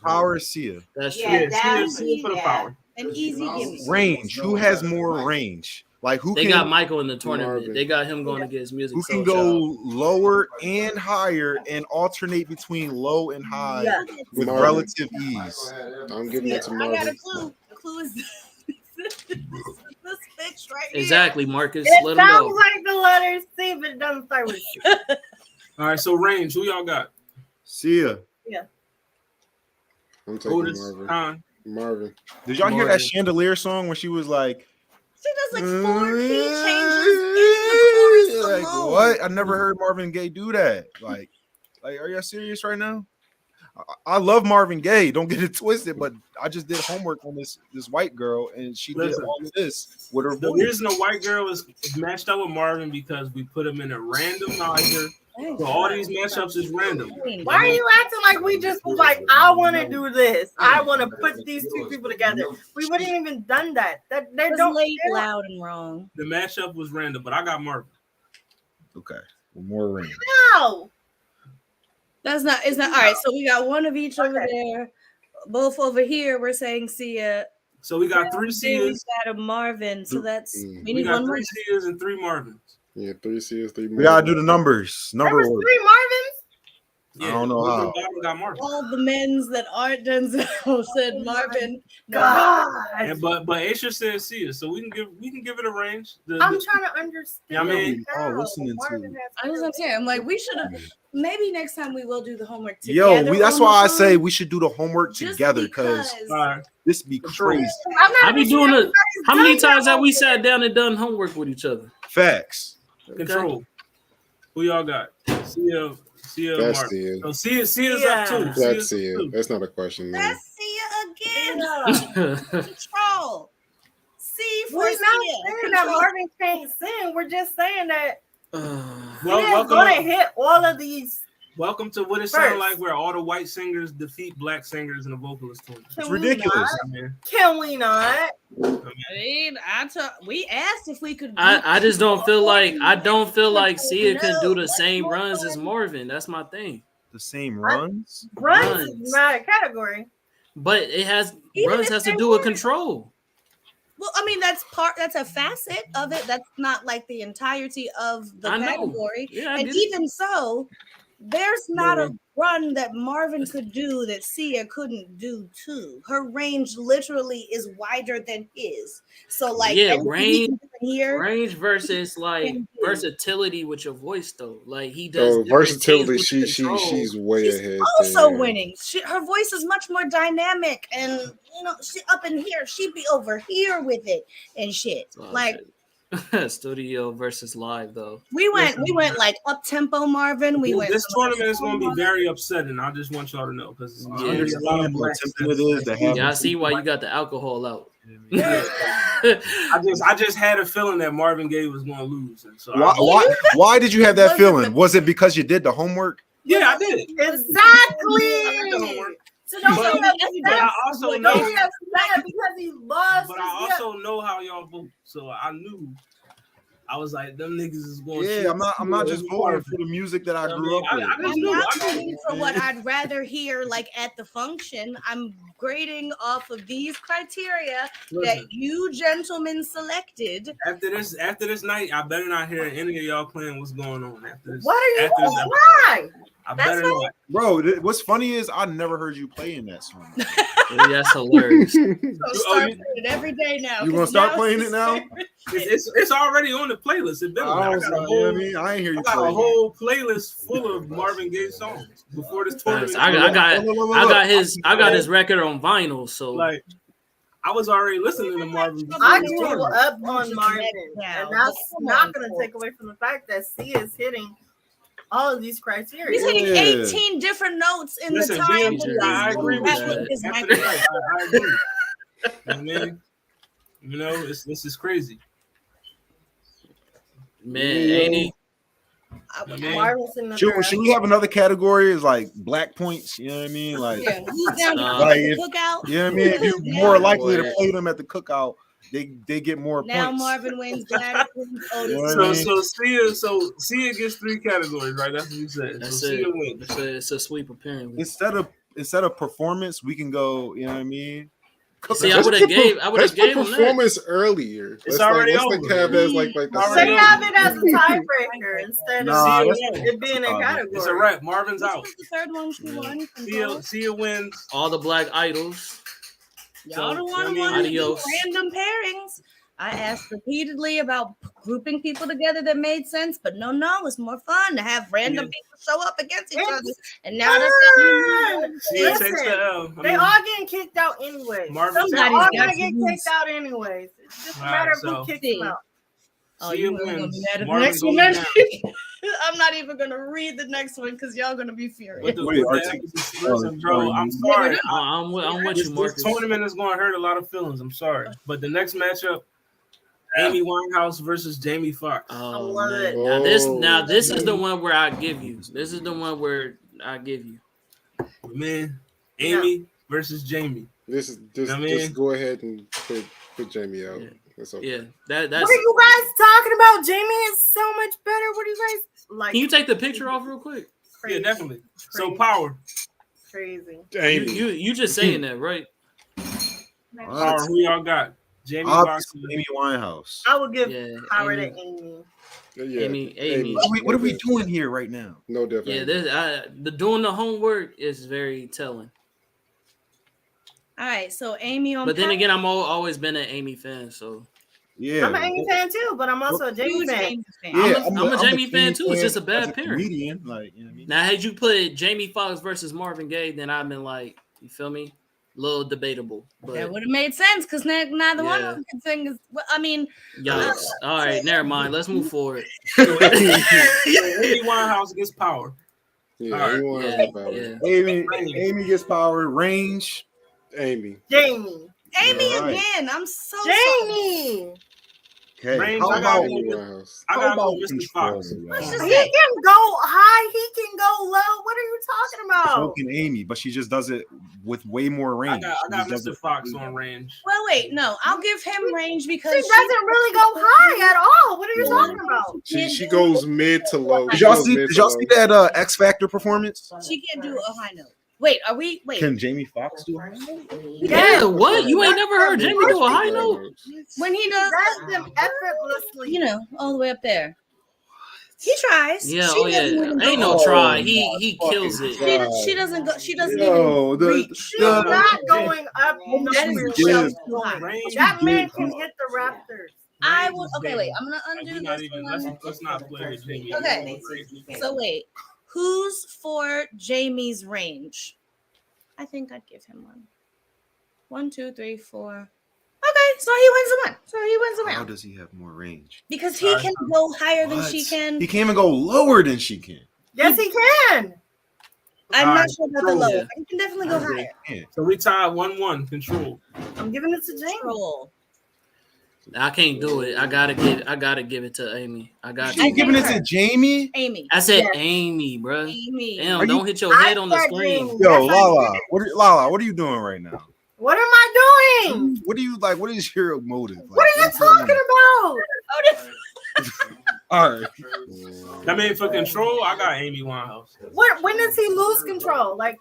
Power is Sia. That's true. Yeah, Sia for the power. An easy gimme. Range. Who has more range? Like who They can got Michael in the tournament. Marvin. They got him going against Musiq. who can Soulchild. go lower and higher and alternate between low and high with Marvin. relative ease? I'm giving it to I got a Marvin. clue. The clue is this bitch right here. Exactly, Marcus. It Let him sounds go. like the letter C, but it doesn't start with C. All right, so range, who y'all got? Sia. I'm taking Otis, Marvin. Khan. Marvin. Did y'all hear that Chandelier song when she was like, She does like 4 key changes in the chorus like alone. what? I never heard Marvin Gaye do that. Like are y'all serious right now? I love Marvin Gaye. Don't get it twisted, but I just did homework on this white girl, and she did Listen, all of this with her The voice. reason the white girl is matched up with Marvin because we put him in a randomizer. So all these matchups is random. Why are you acting like we just was like, I want to do this. I want to put these two people together. We wouldn't even done that. That they It's don't late, care. loud, and wrong. The matchup was random, but I got Marvin. Okay, more range. No. That's not. It's not. All right. So we got one of each over there. Both over here. We're saying Sia. So we got 3 Then we Sias. got a Marvin. So that's we We need got one more. 3 Sias and 3 Marvins. Yeah, 3 C's, 3 We gotta do the numbers. There Number was order. 3 Marvins. I don't know Marvin how. Bottom got Marvin. All the men's that aren't Denzel said Marvin. No. God. And, but Aisha said Sia, so we can give it a range. I'm trying to understand. Yeah, I mean, we all listening to. I was saying, I'm like, we should have. Maybe next time we will do the homework Yo, together. that's on why I the say phone, we should do the homework just together because this be crazy. I be doing it. How many times have we sat down and done homework with each other? Facts. Control. Who y'all got? Sia, That's Marvin. Sia. So Sia's up 2. That's Sia's up Sia. 2. That's not a question, man. Let's see you again. Control. C for We're not Sia. saying that Marvin can't sing. We're just saying that Well, he's going to hit all of these. Welcome to what it sounds like where all the white singers defeat black singers in a vocalist tournament. It's ridiculous. Can we not? I mean, we asked if we could. I just don't feel like Sia can do the same runs as Marvin. That's my thing. The same runs? Runs is not a category. But it has Even runs if has to they do with were- control. Well, I mean, that's a facet of it. That's not like the entirety of the I know. category. Yeah, I and get it. even so, There's not a run that Marvin could do that Sia couldn't do too. Her range literally is wider than his. So like range versus like versatility with your voice though. Like he does versatility. She's way ahead. Also winning. Her voice is much more dynamic, and she up in here, she be over here with it and shit. Like studio versus live though. We went like up tempo Marvin. This tournament is going to be very upsetting. I just want y'all to know because I see why you got the alcohol out. I just had a feeling that Marvin Gaye was going to lose. And so why did you have that feeling? Was it because you did the homework? Yeah, I did. Exactly. So don't but I also know because he loves. But I also know how y'all vote, so I knew. I was like, them niggas is going. Yeah, I'm not just voting for the music that I grew up with. I'm not voting for what I'd rather hear, like at the function. I'm grading off of these criteria that you gentlemen selected. After this night, I better not hear any of y'all playing what's going on after this. What are you doing? Why? I better not. Bro, what's funny is I never heard you playing that song. That's hilarious. So start playing it every day now. You gonna start playing it now? It's already on the playlist. I ain't hear you. I got a whole playlist full of Marvin Gaye songs before this tournament. I got his record on vinyl. So like, I was already listening to Marvin. I grew up on Marvin, and that's not going to take away from the fact that Sia is hitting all of these criteria. He's hitting 18 different notes in the time. I agree with that. I agree. This is crazy. Man, should we have another category? Is like black points. You know what I mean? Like, who's down to the cookout? You know what I mean? If you're more likely to play them at the cookout, they get more points. Now Marvin wins. Gladys wins. Otis. So Sia gets 3 categories, right? That's what you said. That's so Sia wins. It's a sweep apparently. Instead of performance, we can go. You know what I mean? See, I would have gave performance earlier. It's already over. They have it as a tiebreaker instead of it being a category. It's a wrap. Marvin's out. The third one she won. Sia wins. All the black idols. Y'all don't want to do random pairings. I asked repeatedly about grouping people together that made sense, but no, it's more fun to have random people show up against each other. And now Sia takes the L. They all getting kicked out anyway. Somebody's all gonna get kicked out anyways. It's just a matter of who kicks them out. Oh, you're gonna be mad at the next one. I'm not even gonna read the next one because y'all gonna be furious. Listen, bro, I'm sorry. I'm with you, Marcus. This tournament is gonna hurt a lot of feelings. I'm sorry, but the next matchup, Amy Winehouse versus Jamie Foxx. Oh, I love it. Now this is the one where I give you. This is the one where I give you. Man, Amy versus Jamie. Just go ahead and put Jamie out. Yeah. That's okay. Yeah, that's. What are you guys talking about? Jamie is so much better. What do you guys like? Can you take the picture off real quick? Crazy. Yeah, definitely. Crazy. So power. Crazy. You just saying that, right? Power. Who y'all got? Jamie Foxx, Amy Winehouse. I would give power to Amy. Yeah, Amy. What are we doing here right now? No, definitely. Yeah, doing the homework is very telling. All right, so Amy on. But then again, I'm always been an Amy fan, so. Yeah, I'm an Amy fan too, but I'm also a Jamie fan. Yeah, I'm a Jamie fan too. It's just a bad pairing. Comedian, like, you know what I mean? Now, had you put Jamie Foxx versus Marvin Gaye, then I've been like, you feel me? A little debatable. But that would have made sense because neither one of them can sing. I mean, yikes. All right, never mind. Let's move forward. Amy Winehouse gets power. Yeah, Amy gets power. Range. Amy again. I'm so Jamie. Okay. How about Mr. Foxx? He can go high. He can go low. What are you talking about? So can Amy, but she just does it with way more range. I got Mr. Foxx on range. Well, wait, no, I'll give him range because she doesn't really go high at all. What are you talking about? She goes mid to low. Did y'all see that X Factor performance? She can't do a high note. Wait, Can Jamie Foxx do a high note? Yeah, what? You ain't never heard Jamie do a high note? When he does them effortlessly, all the way up there. He tries. Yeah, She oh yeah. doesn't even Ain't go- no try. He kills it. She doesn't go. She doesn't Yo, even the- reach. She's not going up. That is nowhere shelf near too high. Range That man is can big. hit the Raptors. I Range will. is Okay, big. wait. I'm gonna Like, undo we not this even. one. Let's not play with Jamie. Okay. So wait, who's for Jamie's range? I think I'd give him one. 1, 2, 3, 4. Okay, so he wins the one. So he wins the How round does he have more range? because he can go higher than What? she can. He can't even go lower than she can. Yes, he can. I'm Alright, not sure about the control. low. He can definitely go higher. Yeah. So we tied 1-1. Control. I'm giving it to Jamie. Control. I can't do it. I gotta give it to Amy. I got You giving it to Jamie? Amy. I said Yes. Amy, bro. Amy. Damn, Are don't you- hit your head on the said screen. Jamie. Yo, Yes, I Lala, did. Lala, what are you doing right now? What am I doing? What do you like? What is your motive? Like, What are you talking about? All right. I mean, for control, I got Amy Winehouse. What? When does he lose control? Like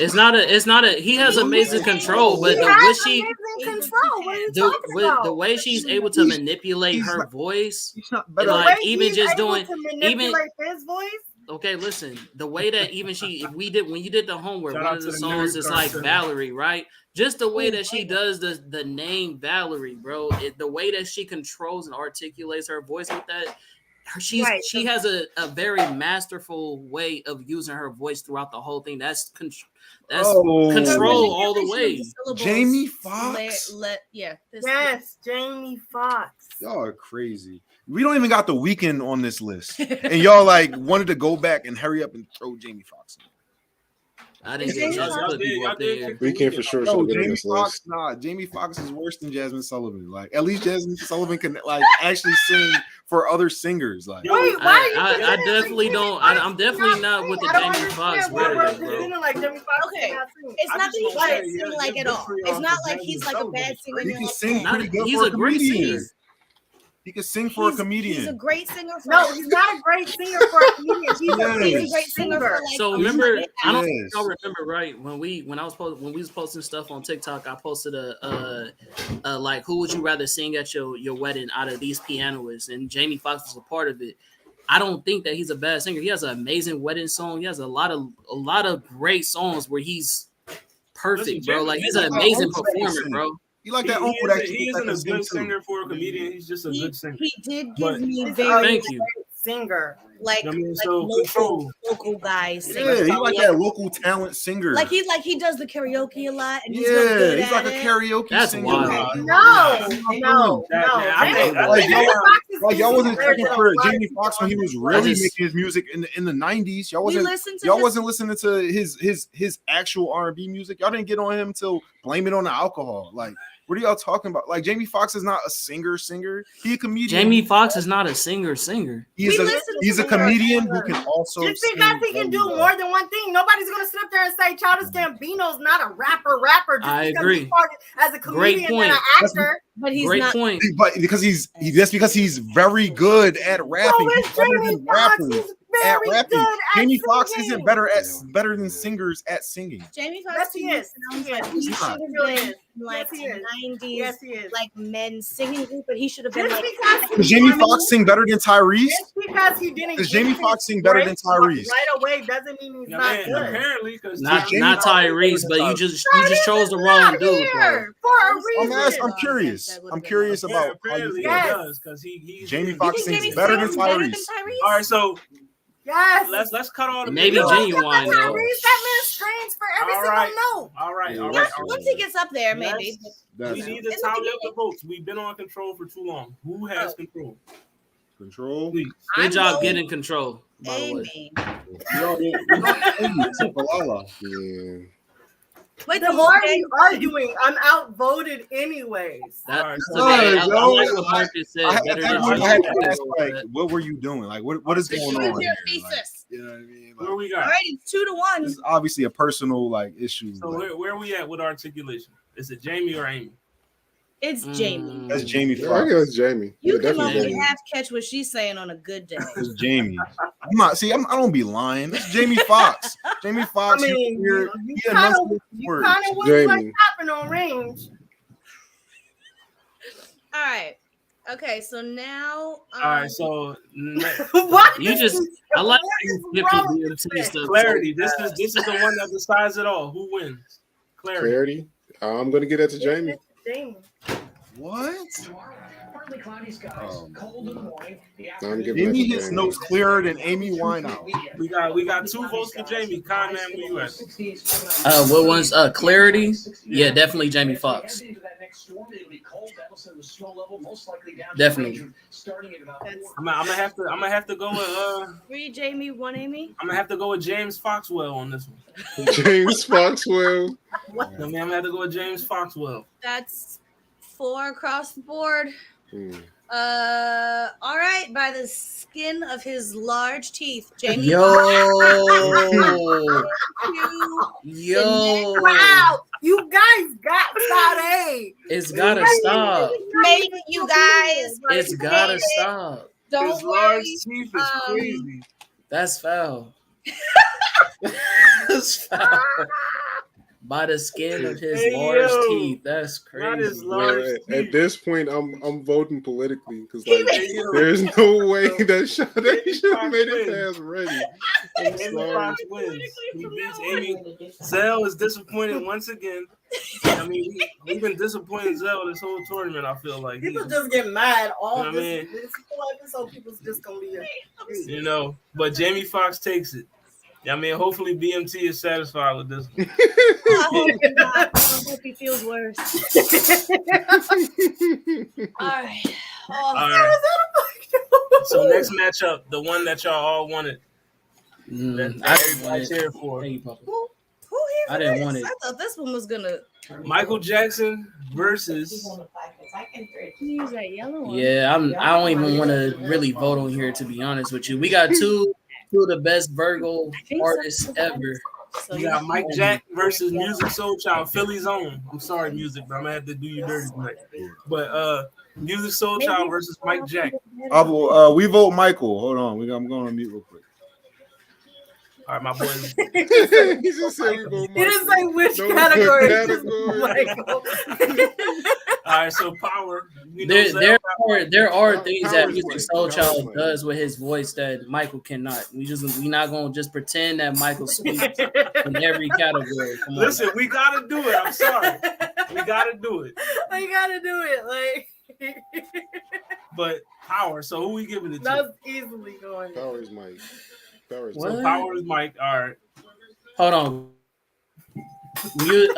It's not a. He has amazing control, but he the has way she, amazing control. What are you talking about? the way she's able to manipulate he's her not- voice. He's not And better. like, The way even he's just able doing- to manipulate his voice. Okay, listen. The way that even when you did the homework, Shout one out of to the the songs nerd is like Clarkson. Valerie, right? Just the way that she does the name Valerie, bro. The way that she controls and articulates her voice with that. She has a very masterful way of using her voice throughout the whole thing. That's Oh. control all the way. Jamie Foxx? Yes, Jamie Foxx. Y'all are crazy. We don't even got the weekend on this list, and y'all like wanted to go back and hurry up and throw Jamie Foxx in. I didn't get Y'all to put did- people y'all up did there. kick the Weekend for weekend sure off. should No, have been on Jamie this Foxx, list. nah. Jamie Foxx is worse than Jasmine Sullivan. Like, at least Jasmine Sullivan can like actually sing for other singers. Like, Yo, Wait, why are you I presenting definitely like don't. Jamie I'm Foxx definitely cannot not sing? with the I don't Jamie Foxx understand why we're rhetoric, bro. presenting like Jamie Foxx Okay. cannot sing. It's I not just that he wanna say, can't yeah, sing like yeah, at all. good for It's y'all not for like he's like a Jasmine bad singer. he And can you're like, sing "Eh." pretty good He's for a great comedian. singer. He can sing for a comedian. He's a great singer. For No, he's not a great singer for a comedian. He's a Yes. great He's a great singer for like. So a remember, hit I don't album. think y'all remember right when we was posting stuff on TikTok. I posted a like who would you rather sing at your wedding out of these pianists, and Jamie Foxx was a part of it. I don't think that he's a bad singer. He has an amazing wedding song. He has a lot of great songs where he's perfect, Listen, bro. Jamie- Like he's Jamie an Foxx amazing is a performer, singer. bro. You like He, that he, uncle isn't, that he you isn't let a him sing good too. singer for a comedian. He's just a He, good singer. he did give But- me He's very Thank you. singer. like I mean, like so local control. guys. singing. Yeah, he like that local talent singer. Like he does the karaoke a lot, and he's real yeah, good he's at like a it. karaoke That's singer. wild. Like, No. I think- Like, y'all wasn't checking for Jamie Foxx Foxx when he was really just- making his music in the 90s. Y'all We wasn't listened to y'all his- wasn't listening to his actual R&B music. Y'all didn't get on him till Blame It on the Alcohol. Like, what are y'all talking about? Like, Jamie Foxx is not a singer. He a comedian. Jamie Foxx is not a singer. He's We a listened he's to a comedian who can also Just sing because he can do very well. more than one thing, nobody's gonna sit up there and say Childish Gambino's not a rapper. Just I because agree. he started as a Great comedian point. and an actor. But he's Great not. point. But because that's because he's very good at rapping. So He's is better Jamie than Foxx. rappers He's at very rapping. good at Jamie Foxx singing. isn't better than singers at singing. Jamie Yes, Foxx he to me is. sounds He like is. he He's should not. have Really been is. like Yes, he is. 90s, Yes, he is. like men's singing group, but he should have been Just like. because Does Jamie Foxx sing better than Tyrese? Just because he didn't Does get Jamie his Foxx sing better than break Tyrese? right away doesn't mean he's Yeah, not man, good. apparently, because Not Jamie not Foxx Tyrese, but you just chose the He's wrong not dude, bro. here for a reason. I'm curious. I'm curious about how you apparently feel. Yes. he does because he's Jamie You Foxx think sings Jamie better Foxx than is better than Tyrese. Tyrese? all right. So Yes. let's cut all the Maybe You don't Genuine, get the though. Tyrese, that man strains for every All single right. note. All right, all Yeah, right. all right. once he gets up there, maybe. We need to In the tally up the beginning. votes. We've been on control for too long. Who has control? Control. Please. Good I'm job going getting control. By the way, Amy. Yeah. Wait, Then why are you arguing? I'm outvoted anyways. that's All right, okay. I yo. like what Marcus said. I had Better to than ask, like, what were you doing? Like, what is going Choose on your here? Like, thesis. you know what I mean? Where Like, we All got? right, it's 2-1. this is obviously a personal like issue. So like, where we at with articulation? Is it Jamie or Amy? It's Jamie. that's Jamie Yeah, I Foxx. guess Jamie. You Yeah, can definitely only Jamie. half catch what she's saying on a good day. It's Jamie. I'm not. See, I don't be lying. It's Jamie Foxx. Jamie Foxx. I mean, you you he kind of enunciates words. was like Jamie. tapping on range. All right. Okay, so now. All right, so What? You just, I like What you is skipping wrong DMT with stuff. clarity. This is the one that decides it all. Who wins? Clarity. Clarity. I'm gonna get that to Jamie. Jamie. What? I'm giving that Jamie to hits Jamie. notes clearer than Amy Winehouse. We got 2 votes for Jamie. Con man, where you at? What one's Clarity? Yeah, definitely Jamie Foxx. Definitely. I'm gonna have to go with 3 Jamie, 1 Amy. I'm gonna have to go with James Foxwell on this one. James Foxwell. I mean, I'm gonna have to go with James Foxwell. That's 4 across the board. Hmm. All right, by the skin of his large teeth, Jamie. Yo. Wow, you guys got Sade. It's gotta stop. Maybe you guys. It's gotta stop. Don't His large worry. teeth is crazy. That's foul. That's foul. By the skin of his Hey, large yo. teeth. That's Not his crazy. large Well, teeth. at this point, I'm voting politically because like there's no way that Sade should have made it past ready. I'm Jamie sorry. Foxx wins. He beats Amy. Zell is disappointed once again. I mean, we've been disappointing Zell this whole tournament. I feel like People just get mad all I mean- this whole episode. People's just gonna be you know. But Jamie Foxx takes it. I mean, hopefully BMT is satisfied with this one. I hope he's not. I hope he feels worse. All right. All Oh, right. So next matchup, the one that y'all all wanted. That I didn't everybody want it. cheered for. Thank you, Papa. who here? I didn't want it. I thought this one was gonna. Michael Jackson versus. Can you use that yellow one? Yeah, I don't even want to really vote on here, to be honest with you. We got two of the best Virgo artists ever. So You got Mike Jack versus Musiq Soulchild, Philly's own. I'm sorry, Musiq, but I'm gonna have to do you dirty tonight. But Musiq Soulchild versus Mike Jack. We vote Michael. Hold on, I'm going to mute real quick. All right, my boys. He just said we go He didn't say which No category. category. Michael. All right, so power. You know, There are things that Power's Musiq like- Soulchild Power's like- does with his voice that Michael cannot. We not gonna just pretend that Michael speaks in every category. Come on. Listen, we gotta do it. I'm sorry, we gotta do it. You gotta do it. Like But power. So who we giving it to? that's easily going. Power's Mike. Power's What? So power is Mike. All right. Hold on. You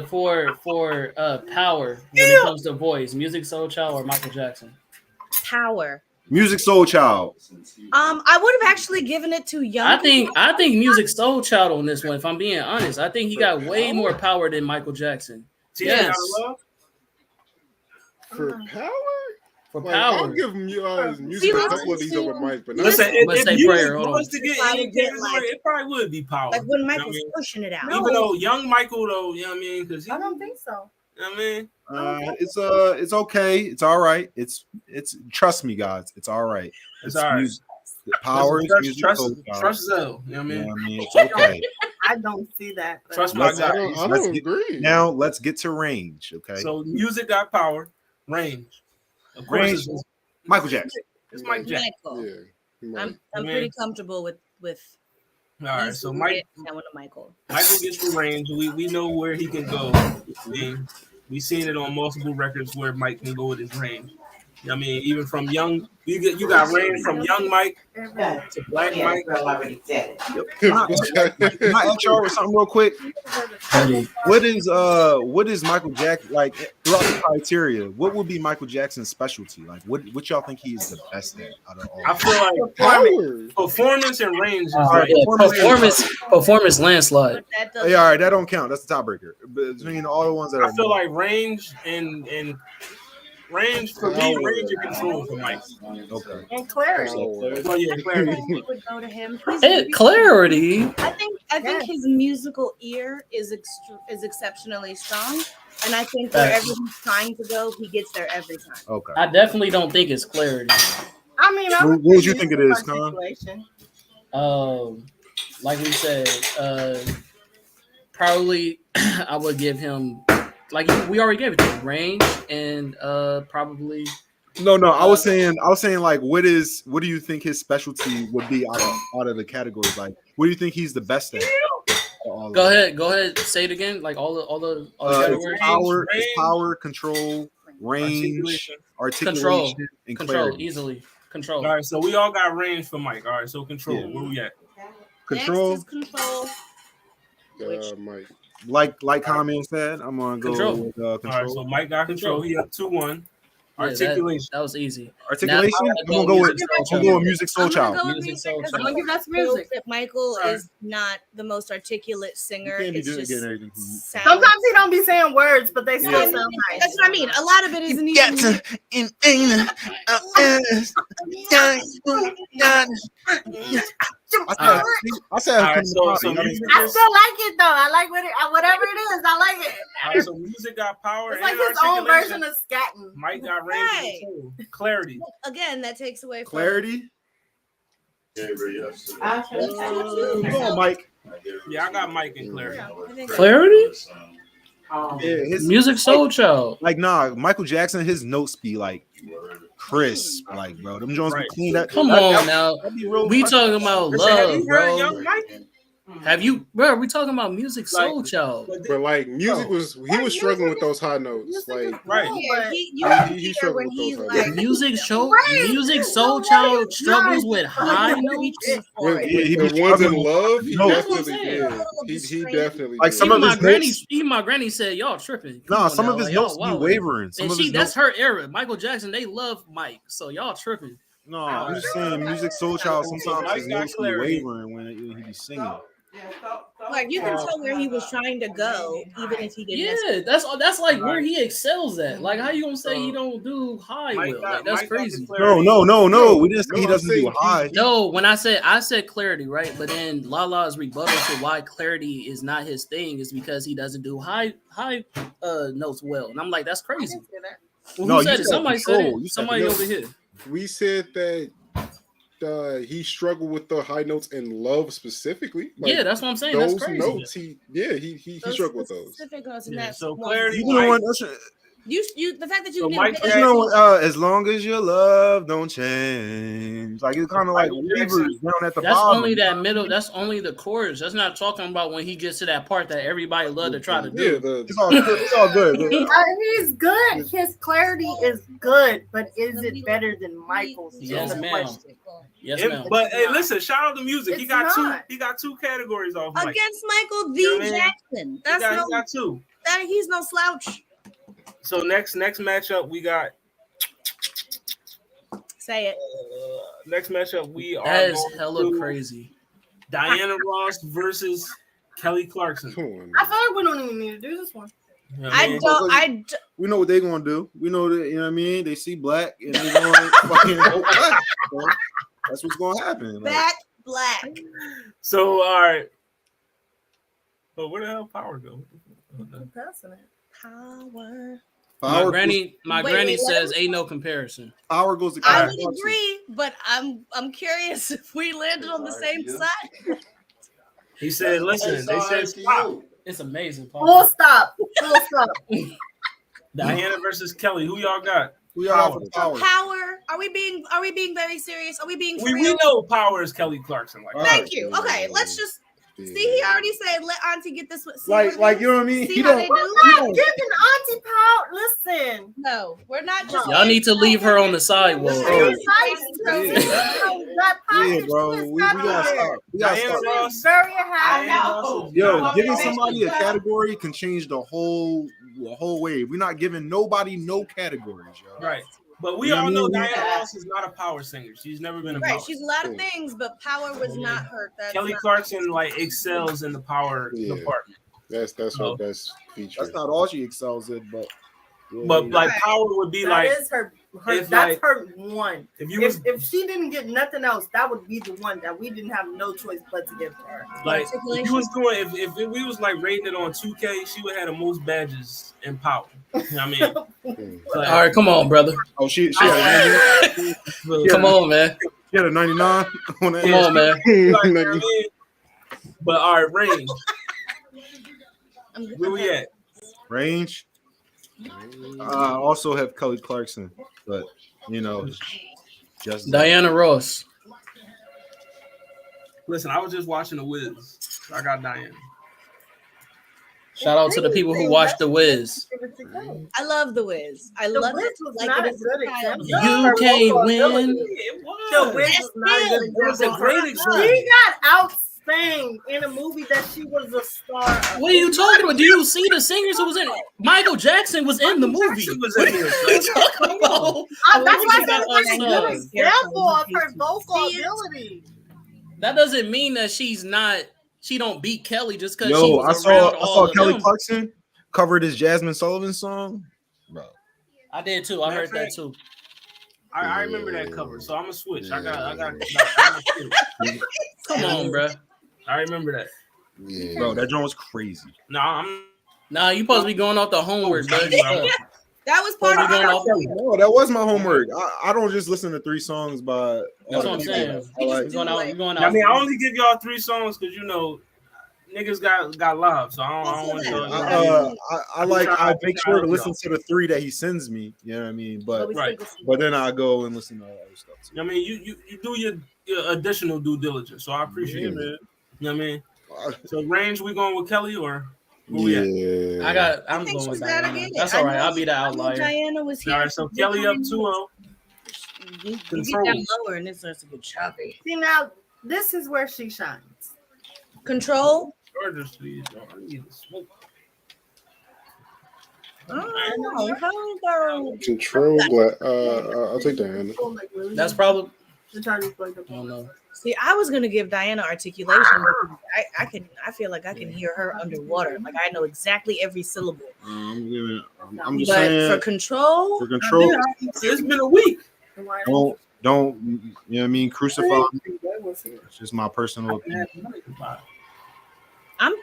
for power when it comes to voice, Musiq Soulchild or Michael Jackson? Power. Musiq Soulchild. I would have actually given it to Young. I think Musiq Soulchild on this one. If I'm being honest, I think he got way more power than Michael Jackson. Yes. For power? For Like, power. I'll give him music See, a couple of these over Mike, but not Listen, I'm gonna if say you prayer, hold was to get I any would get, category, like- it probably would be power. like when You know what I Michael's mean? pushing it out. Even though young Michael, though, you know what I mean? Because I don't think so. you know what I mean? It's okay. It's all right. It's trust me, guys. It's all right. It's all right. music. Power is Musiq Trust Soulchild. Zell. You know what I You mean? know what I mean? It's okay. I don't see that. but- Trust my Let's- guy. I don't Let's get- agree. Now let's get to range. Okay. So music got power, range. Of course, Range. Michael Jackson. it's Mike Jack. Michael. Yeah. Mike. I'm Man. pretty comfortable with All right, so Michael Michael. gets the range. We know where he can go. I mean, we've seen it on multiple records where Mike can go with his range. I mean, even from young, you got range from young Mike to black Mike. Can I ask y'all something real quick? What is Michael Jackson like throughout the criteria? What would be Michael Jackson's specialty? Like what y'all think he is the best at out of all? I feel like Power. performance and range is All right, like, Performance landslide. But that Yeah, doesn't. all right, that don't count. That's the tiebreaker. Between all the ones that I are feel like range and range for me, range and control for Mike. okay. And clarity. Power. Oh yeah, clarity. It would go to him. Clarity. I think his musical ear is exceptionally strong, and I think wherever he's trying to go, he gets there every time. Okay. I definitely don't think it's clarity. I mean, What would you think it is, Con? Articulation. Like we said, probably I would give him, like we already gave it to him, range and probably No. I was saying, like, what do you think his specialty would be out of the categories? Like, what do you think he's the best at? Go ahead. Say it again. Like all the categories. Power, control, range, articulation, and clarity. Easily. Control. All right, so we all got range for Mike. All right, so control. Yeah. Where we at? Control. Next is control. Mike. Like Comment said, I'm gonna go with control. All right, so Mike got control. He up 2-1. Articulation. That was easy. Articulation. I'm gonna go with Musiq Soulchild. I'm gonna go with music. Michael is not the most articulate singer. It's just sometimes he don't be saying words, but they still sound nice. That's what I mean. A lot of it isn't even. I said, right, so I still like it though. I like whatever it is. I like it. All right, so music got power. It's like his own version of scatting. Mike got range. Clarity. Again, that takes away from clarity. Go on, Mike. Yeah, I got Mike and clarity. Clarity? Yeah, his Musiq Soulchild. Like, Michael Jackson, his notes be like crisp, like, bro. Them Jones be clean. Come on now. We talking about love, bro. Young Mike? Have you, bro? We talking about Musiq Soulchild. But like, music was struggling with those high notes, like he struggled with those high notes. Musiq Soulchild struggles with high notes. The ones in love, he definitely did. He definitely like some of his even my granny said, y'all tripping. No, some of his notes be wavering. And that's her era. Michael Jackson, they love Mike, so y'all tripping. No, I'm just saying, Musiq Soulchild sometimes his notes be wavering when he be singing. Like you can tell where he was trying to go, even if he didn't. Yeah, that's like where he excels at. Like, how you gonna say he don't do high? Like, that's crazy. No. We didn't say he doesn't do high. No, when I said clarity, right? But then Lala's rebuttal to why clarity is not his thing is because he doesn't do high notes well, and I'm like, that's crazy. Well, who said it? Somebody said it. Somebody over here. We said that. He struggled with the high notes in love specifically. Like, yeah, that's what I'm saying. Those that's crazy. Notes, he struggled with those. Specific notes, and that's so clarity. You the fact that you as long as your love don't change, like it's kind of like wavers down at the bottom. That's only that middle. That's only the chorus. That's not talking about when he gets to that part that everybody love to try to do. It's all good. He's good. His clarity is good, but is it better than Michael's? Yes, ma'am. Yes, ma'am. But hey, listen, shout out to music. He got two categories off Mike. Against Michael V. Jackson. That's he got two. He's no slouch. So next matchup we got. Say it. Next matchup we are. That is hella crazy. Diana Ross versus Kelly Clarkson. I feel like we don't even need to do this one. You know we know what they're gonna do. We know that, you know what I mean. They see black and they're gonna fucking vote black. So that's what's gonna happen. Black. So all right. But where the hell Power go? Power. My granny says ain't no comparison. Power goes to I would agree, but I'm curious if we landed on the same side. He said, listen, they said stop. It's amazing. Full stop. Diana versus Kelly. Who y'all got? Who y'all got? Power. Are we being very serious? Are we being for real? We know Power is Kelly Clarkson. Thank you. Okay, let's just see. He already said let Auntie get this. Like you know what I mean? See how they do. We're not giving Auntie Power. Listen. No, we're not just. Y'all need to leave her on the sidewalk. Yeah, bro. We gotta stop. We gotta stop. Very happy. Yo, giving somebody a category can change the whole wave. We're not giving nobody no categories, yo. Right. But we all know Diana Ross is not a power singer. She's never been a power. Right, she's a lot of things, but power was not her. Kelly Clarkson like excels in the power department. That's her best feature. That's not all she excels in, but like Power would be that is her her one. If she didn't get nothing else, that would be the one that we didn't have no choice but to give to her. Like if you was doing if we was like rating it on 2K, she would have the most badges in Power. You know what I mean? All right, come on, brother. Oh, she had come on, man. She had a 99 on that. Come on, man. Like, you know what I mean? But all right, range. Where we at? Range. I also have Kelly Clarkson, but you know, just Diana Ross. Listen, I was just watching The Wiz. I got Diana. Shout out to the people who watched The Wiz. I love The Wiz. I love Wiz it. was Like not it a is good a child. example. You can't win. It was. The Wiz was not a good It was a example. great example. She got outsang in a movie that she was a star of. What are you talking about? Do you see the singers who was in it? Michael Jackson was in the movie. Jackson was in here. What are you talking about? That's why I What said you it's like a got good us, example of her vocal ability. That doesn't mean that she's not. She don't beat Kelly just because she Yo, was I around saw all of Kelly them. Clarkson covered his Jasmine Sullivan song. Bro. I did too. I heard that too. I remember that cover, so I'm gonna switch. I got. Come on, bro. I remember that. Yeah. Bro, that joint was crazy. No, I'm. Nah, you supposed to be going off the homework, bro. That was part of going our off. No, that was my homework. I don't just listen to 3 songs by. That's what I'm saying. You're going out. You're going out. I mean, I only give y'all 3 songs because you know niggas got live, so I don't want y'all. I make sure to listen to the 3 that he sends me. You know what I mean? But Right. but then I go and listen to other stuff too. I mean, you do your additional due diligence, so I appreciate it. You know what I mean? So range, we going with Kelly or who we at? Yeah. I'm think going with she's gotta Diana. get it. That's I all right. know- I'll be the I know outlier. Diana was here. All right, so Kelly up 2-0. You Control. get down lower and it starts to get choppy. See, now this is where she shines. Control. Chargers, please. I need to smoke. Oh, Control. I'll take Diana. That's probably. The Chargers played the I don't know. See, I was gonna give Diana articulation. Because I feel like I can hear her underwater. Like I know exactly every syllable. I'm just But saying for control, for control. It's been a week. Don't you know what I mean? Crucify me. It's just my personal opinion. I'm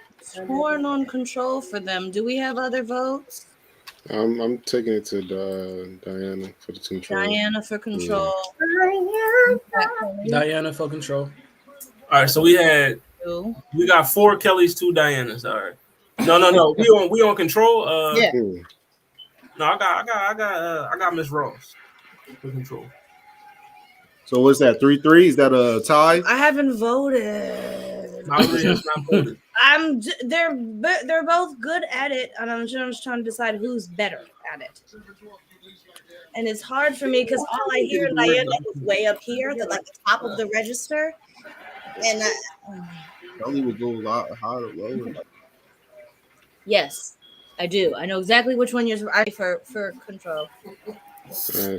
torn on control for them. Do we have other votes? I'm taking it to Diana for the control. Diana for control. Diana for control. All right, so we got 4 Kellys, 2 Dianas. All right. No. We on control. Yeah. No, I got Miss Ross for control. So what's that? 3-3? Is that a tie? I haven't voted. It's not voted. They're both good at it, and I'm just trying to decide who's better at it. And it's hard for me because all I hear Diana is way up here, the top of the register. And Kelly would go a lot higher, lower. yes, I do. I know exactly which one you're for control.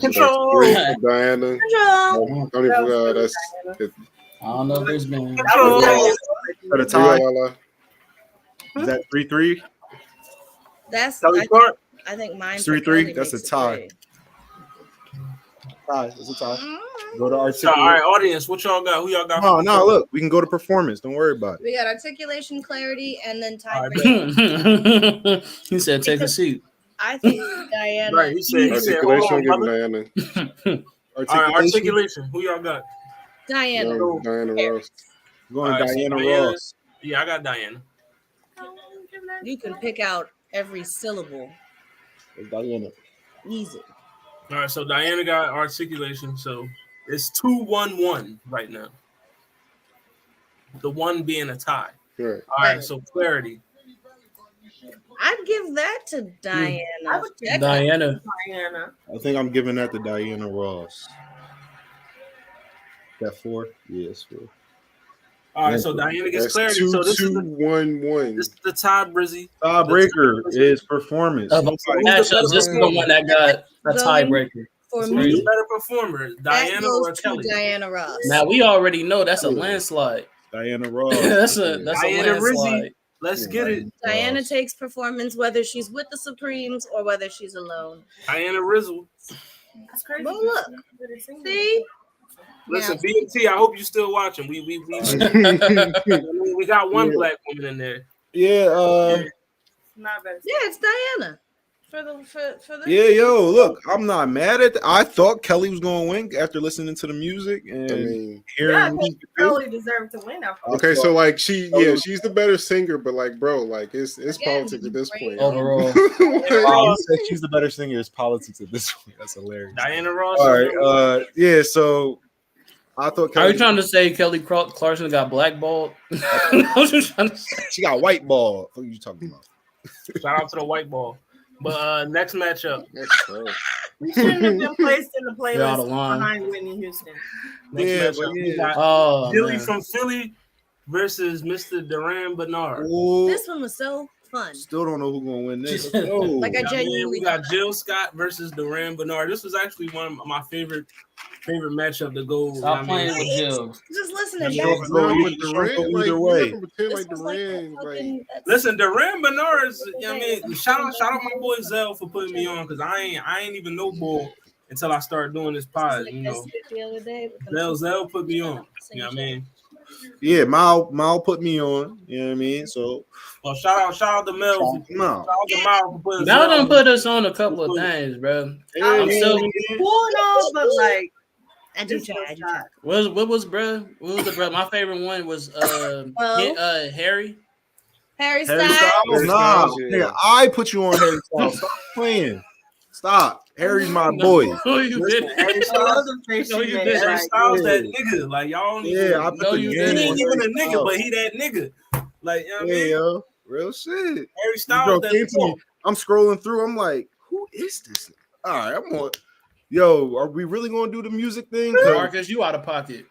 Control. Diana. Control. That's I don't know if there's been. At a tie. Is that 3-3? That's Kelly Clark. I think mine. 3-3. That's a tie. Tie. It's a tie. Go to articulation. All right, audience, what y'all got? Who y'all got? No, look, we can go to performance. Don't worry about it. We got articulation, clarity, and then time. He said, "Take a seat." I think Diana. Right, he said, articulation. hold on, Diana. All right, articulation. Who y'all got? Diana. Diana Ross. Going All right, Diana so Ross. Yeah, I got Diana. You can pick out every syllable. Diana. Easy. All right, so Diana got articulation. So it's 2-1-1 right now. The 1 being a tie. Right. All right, so clarity. I'd give that to Diana. Diana. I think I'm giving that to Diana Ross. That 4? Yeah, it's 4. All right, so Diana gets clarity. So this is 2-1-1. This is the tie, Brizzy. Tiebreaker is performance. Matchups. This is the one that got a tiebreaker. For Who's me, the better performer, Diana or goes to Kelly? Diana Ross. Now we already know that's a landslide. Diana Ross. that's a Diana landslide. Rizzy. Let's get it. Diana takes performance whether she's with the Supremes or whether she's alone. Diana Rizzle. That's crazy. But look, see? Listen, BMT, I hope you're still watching. We got one black woman in there. Yeah, Not better. Yeah, it's Diana. for the. Yeah, yo, look, I'm not mad at. I thought Kelly was gonna win after listening to the music and I mean, hearing. Yeah, I think Kelly deserved to win. After okay, so like she's the better singer, but like, bro, like it's Again, politics at this point. Overall. You said she's the better singer. It's politics at this point. That's hilarious. Diana Ross. All right, yeah. So I thought. Are you trying to say Kelly Clarkson got blackballed? I was just trying to say. She got white ball. What are you talking about? Shout out to the white ball. But next matchup. We shouldn't have been placed in the They're out of playlist line. behind Whitney Houston. Next matchup, we got Billy from Philly versus Mr. Durand Benarr. This one was so fun. Still don't know who's gonna win this. Like I genuinely. We got Jill Scott versus Durand Benarr. This was actually one of my favorite matchup to go. Stop playing with Jill. Just listening Either way. Listen, Durand Benarr is. I mean, shout out my boy Zell for putting me on because I ain't even know bull until I started doing this pod. You know, the other day. Zell put me on. You know what I mean? Yeah, Mal put me on. You know what I mean? So, well, shout out to Mel. Shout out to Mal for putting. Mel done put us on a couple of things, bro. I'm still cool, but like. I do try. What was bro? What was the bro? My favorite one was Harry. Harry Styles. Nah, nigga, I put you on Harry Styles. Stop playing. Stop. Harry's my boy. Harry Styles that nigga. Like y'all don't even. Yeah, I put the he ain't even a nigga, but he that nigga. Like you know what I mean? Yo, real shit. Harry Styles. I'm scrolling through. I'm like, who is this? All right, I'm on. Yo, are we really gonna do the music thing? Marcus, you out of pocket.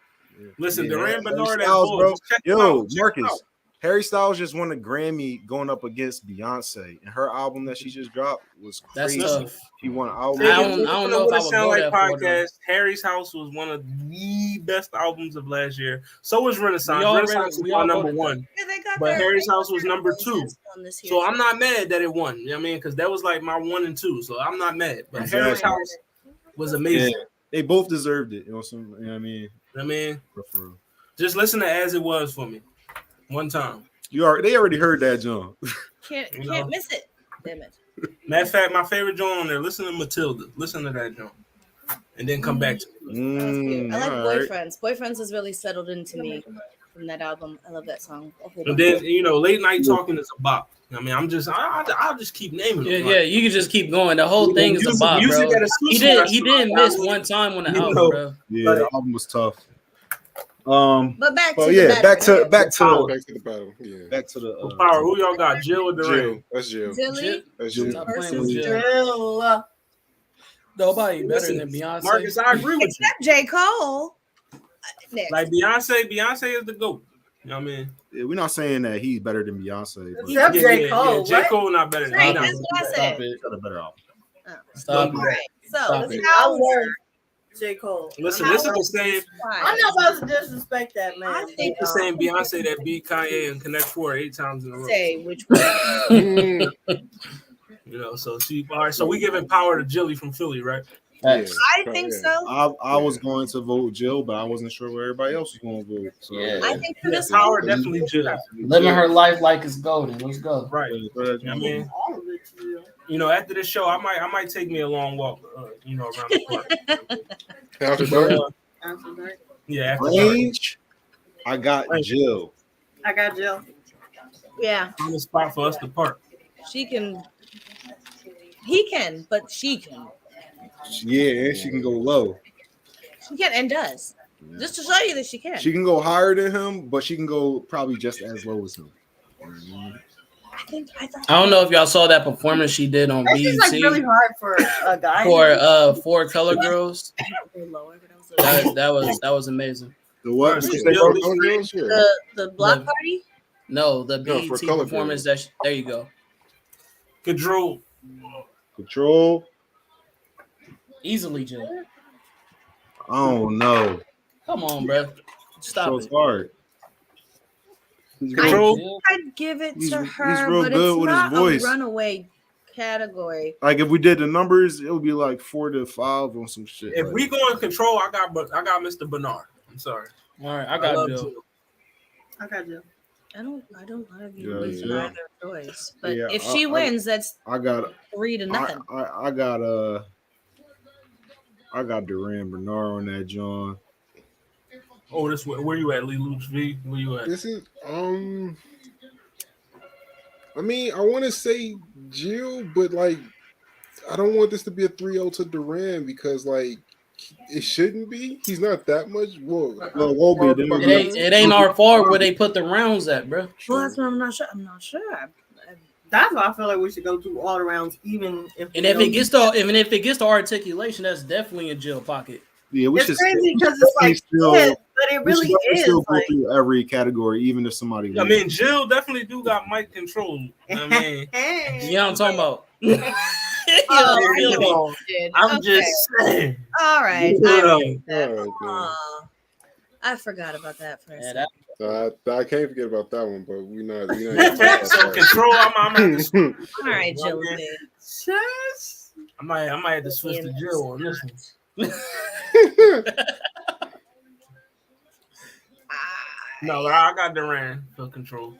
Listen, Durand Benarr, bro. Yo, Marcus, Harry Styles just won a Grammy going up against Beyonce, and her album that she just dropped was crazy. That's tough. She won an album. I don't know if I would go there for podcast. Harry's House was one of the best albums of last year. So was Renaissance. Renaissance was my number one. But Harry's House was number 2. So I'm not mad that it won. You know what I mean? Because that was like my 1 and 2. So I'm not mad. But Harry's House was amazing. Yeah, they both deserved it. You know what I mean? Just listen to As It Was for me. One time. They already heard that, John. Can't miss it. Damn it. Matter of fact, my favorite joint on there, listen to Matilda. Listen to that joint. And then come back to it. I like Boyfriends. Boyfriends has really settled into me from that album. I love that song. And then, Late Night Talking is a bop. I mean, I'll just keep naming them. Yeah, you can just keep going. The whole thing is a bop, bro. He didn't miss one time on the album, bro. Yeah, the album was tough. But back to the battle. Yeah. Back to the power. Who y'all got? Jill or Durand? That's Jill. That's Jill. Jill. Nobody better than Beyonce. Marcus, I agree with you. Except J. Cole. Like Beyonce is the GOAT. You know what I mean? Yeah, we're not saying that he's better than Beyonce. Except J. Cole. J. Cole not better than Beyonce. That's what I said. He's got a better album. Stop Right. So I love J. Cole. Listen, this is the same. I'm not about to disrespect that man. I think the same Beyonce that beat Kanye and Connect 4 8 times in a row. Say which one. So all right. So we giving power to Jilly from Philly, right? I think so. I was going to vote Jill, but I wasn't sure where everybody else was going to vote. So I think for this power definitely Jill. Living her life like it's golden. Let's go. Right. I mean, after this show, I might take me a long walk. Around the park. After dark. Yeah. After Range. I got Jill. I got Jill. Yeah. On the spot for us to park. She can. He can, but she can. Yeah, and she can go low. She can and does. Yeah. Just to show you that she can. She can go higher than him, but she can go probably just as low as him. I don't know if y'all saw that performance she did on BET. It's like really hard for a guy. For 4 Color Girls. that was amazing. The what? The block party? No, the BET performance. There you go. Control. Easily, Jill. I don't know. Come on, bro. Stop it. It's hard. I'd give it to her, he's real but good it's with not his voice. A runaway category. Like if we did the numbers, it would be like 4 to 5 on some shit. If we go in Control, I got Mr. Benarr. I'm sorry. All right, I got Jill. I got Jill. I don't argue Yeah, with yeah. either choice. But Yeah, if she wins, that's I got 3-0. I got Durand Benarr on that John. Oh, this where you at, Lee Luch V? Where you at? This is I mean, I want to say Jill, but like, I don't want this to be a 3-0 to Durand because like it shouldn't be. He's not that much. Well, Well, it won't be. It ain't our fault where they put the rounds at, bro. Well, that's what I'm not sure. I'm not sure. That's why I feel like we should go through all the rounds, even if. And if it gets to articulation, that's definitely a Jill pocket. Yeah, we It's should crazy because it's like, yeah, but it really is. Still go Like, through every category, even if somebody. I mean, Jill definitely do got mic control. I mean, you know what I'm talking about. Oh, I'm just saying. All right. Oh, I forgot about that for a second. I can't forget about that one, but we not. So control. I'm All right, Jill. I might have to switch to Jill on this one. No, I got Durand for control.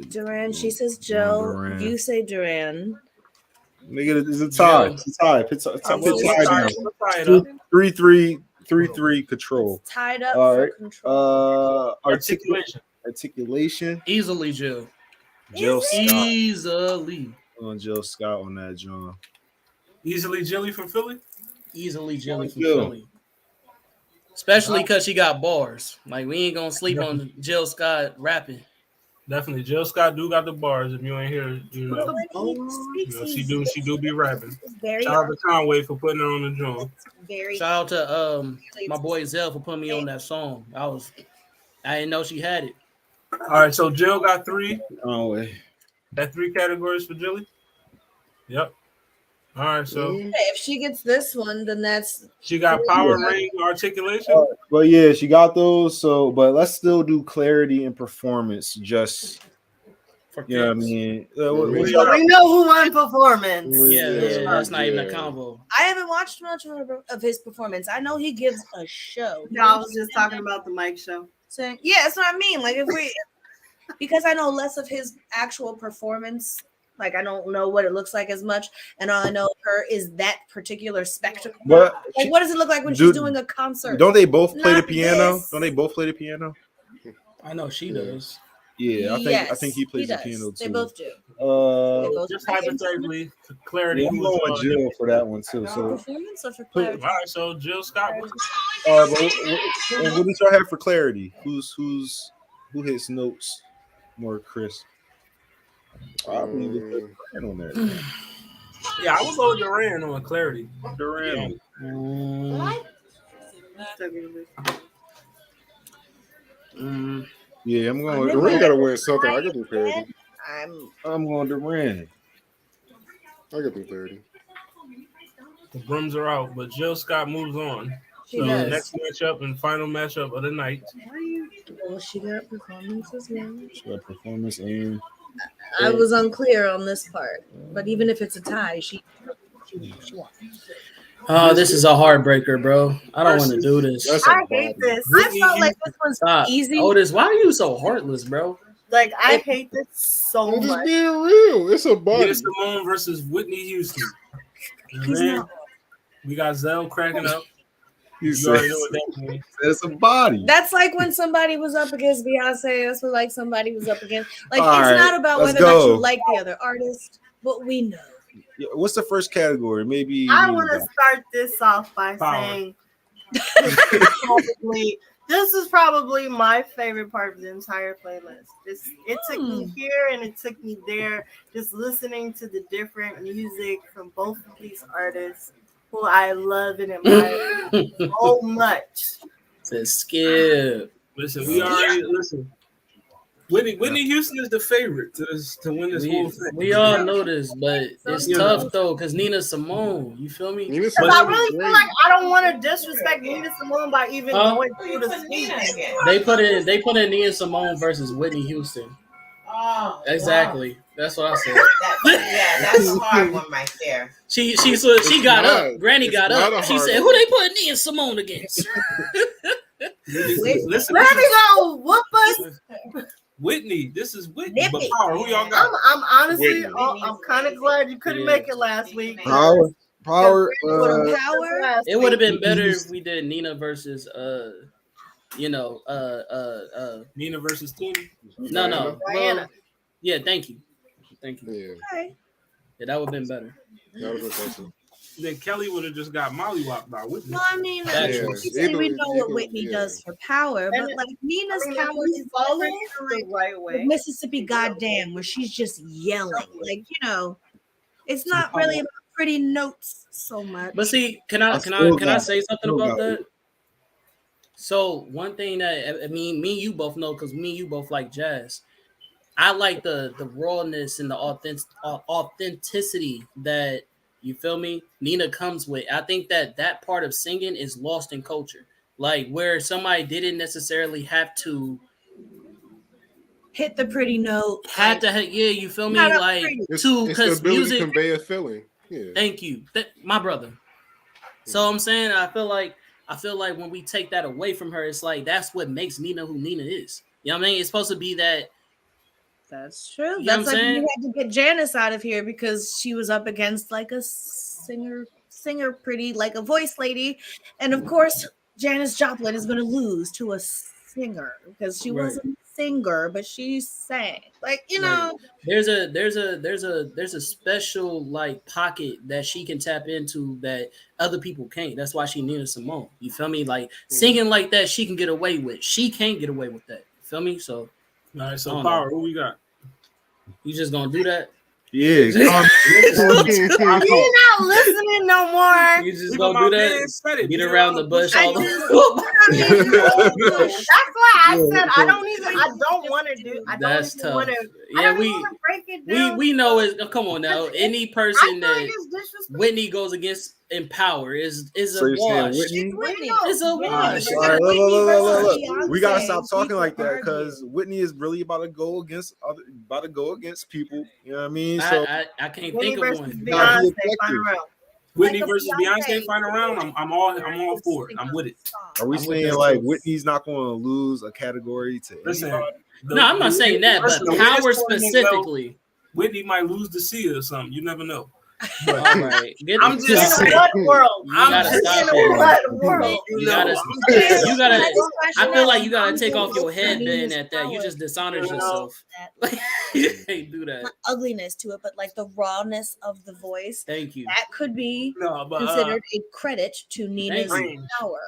Durand, she says Jill. Durand. You say Durand. Nigga, it's a tie. It's a tie. It's a tie. Tie it up. 3-3 control. It's tied up All for right. control. Articulation. Easily, Jill. Jill Scott. Easily. On Jill Scott on that John. Easily Jilly from Philly. Easily Jilly from Jill. Philly. Especially because she got bars. Like, we ain't gonna sleep on Jill Scott rapping. Definitely, Jill Scott do got the bars. If you ain't here, you know she do be rapping. Shout out to Conway for putting her on the drum. Shout out to my boy Zell for putting me on that song. I didn't know she had it. All right, so Jill got 3. Oh wait. That 3 categories for Jilly. Yep. All right, so If she gets this one, then that's she got power, range, articulation. Well, yeah, she got those. So, but let's still do clarity and performance. Just you know what I mean. So we know who won performance. Yeah, that's not even a combo. I haven't watched much of his performance. I know he gives a show. No, I was just talking about the mic show. So, yeah, that's what I mean. Like because I know less of his actual performance. Like, I don't know what it looks like as much, and all I know of her is that particular spectacle. But like, what does it look like when she's doing a concert? Don't they both play the Not piano? this. Don't they both play the piano? I know she does. Yeah, I think he plays the does. piano too. They both do. Just hypothetically, for clarity, Yeah, I'm going with Jill for that one too. So, Performance or for all clarity? right, so Jill Scott. what did y'all have for clarity? Who hits notes more crisp? I believe it's Durand on that. Yeah, I would go with Durand on clarity. Durand. Yeah, I'm going. Durand got to win something. I could do clarity. I'm going Durand. I could do clarity. The brooms are out, but Jill Scott moves on. She So does. next matchup and final matchup of the night. Well, she got performance as well. She got performance and I was unclear on this part, but even if it's a tie, she won. Oh, this is a heartbreaker, bro. I don't want to do this. I hate this. I felt like this was Stop. easy. Otis, why are you so heartless, bro? Like, I hate this so I'm just much. being real. It's a body. Nina Simone versus Whitney Houston. Man, we got Zell cracking up. You already know what that means. it's a body. That's like when somebody was up against Beyonce. That's what like somebody was up against. Like All it's right, not about let's whether or not go. you like the other artist, but we know. Yeah, what's the first category? Maybe I want to start this off by Power. saying this is probably my favorite part of the entire playlist. It took me here and it took me there, just listening to the different music from both of these artists who I love and admire so much. Says Skip. Listen, we already listen. Whitney Houston is the favorite to win this whole thing. We all know this, but it's tough though, because Nina Simone, you feel me? Nina Because I really feel like I don't want to disrespect Nina Simone by even going through the speech. They put in Nina Simone versus Whitney Houston. Oh, Exactly. That's what I said. that's a hard one right there. She got up. Granny got up. She said, "Who they putting Nina Simone against?" Listen, Let me go. Whoop us. Whitney. This is Whitney. But Nippy. Power, who y'all got? I'm honestly, Whitney. I'm kind of glad you couldn't make it last week. Power. Power. It would have been better if we did Nina versus Nina versus Tina. No. Diana. Well, yeah, thank you. Yeah, Okay. Yeah, that would have been better. that was impressive. Then Kelly would have just got mollywopped by Whitney. Well, I mean, Yeah. we know what Whitney does for power, but like Nina's power is follow different, the like, right way. Mississippi Goddamn, where she's just yelling. Like, it's not really about pretty notes so much. But see, can I say something about that? So one thing that me and you both know, because me and you both like jazz. I like the rawness and the authenticity that, you feel me, Nina comes with. I think that part of singing is lost in culture. Like where somebody didn't necessarily have to hit the pretty note. You feel me? Not Like pretty. It's because the ability music to convey a feeling. Yeah. Thank you. My brother. So I'm saying I feel like when we take that away from her, it's like that's what makes Nina who Nina is. You know what I mean? It's supposed to be that. That's true. You know That's what I'm like saying? you had to get Janice out of here because she was up against like a singer, pretty like a voice lady, and of course Janis Joplin is going to lose to a singer because she Right. wasn't a singer, but she sang. Like know, There's a special like pocket that she can tap into that other people can't. That's why she Nina Simone. You feel me? Like singing like that, she can get away with. She can't get away with that. You feel me? So, All right, so Power, who we got? You just gonna do that? Yeah. You're not listening no more. You just gonna do that? Beat around the bush all the That's why I said I don't want to do. That's tough. Wanna, Yeah, break it down. we know it. Come on now. Any person I feel like that it's disrespectful. Whitney goes against in power is So a you're saying wash. Whitney? It's a wash. All right, look. Beyonce, We gotta stop talking people like that argue. because Whitney is really about to go against people. You know what I mean? So I can't Whitney think of versus one. Beyonce, final round. Whitney Like a versus Beyonce. Beyonce final round. I'm all for it. I'm with it. are we I'm with saying that like too. Whitney's not going to lose a category to Listen, anybody? the- No, I'm not saying that, but listen, the way power this tournament specifically. go, Whitney might lose to Sia or something. You never know. All right, I'm just In what world? You gotta just stop In it. what world? You gotta. I feel like you gotta take off your headband at that. You just dishonored yourself. You can't do that. Not ugliness to it, but like the rawness of the voice. Thank you. That could be No, but considered a credit to Nina's Thank you. power.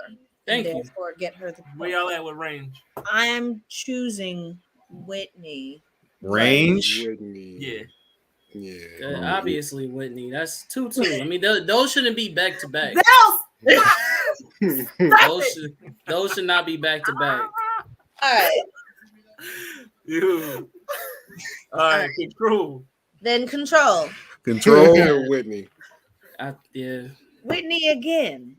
Thank and you. therefore get her the where y'all at with range? I am choosing Whitney. Range? Whitney. Yeah. Yeah. Obviously, Whitney. That's 2-2. I mean, those shouldn't be back to back. Those should not be back to back. All right. You. All right, control. Then Control. Control. Whitney. Yeah. Whitney again.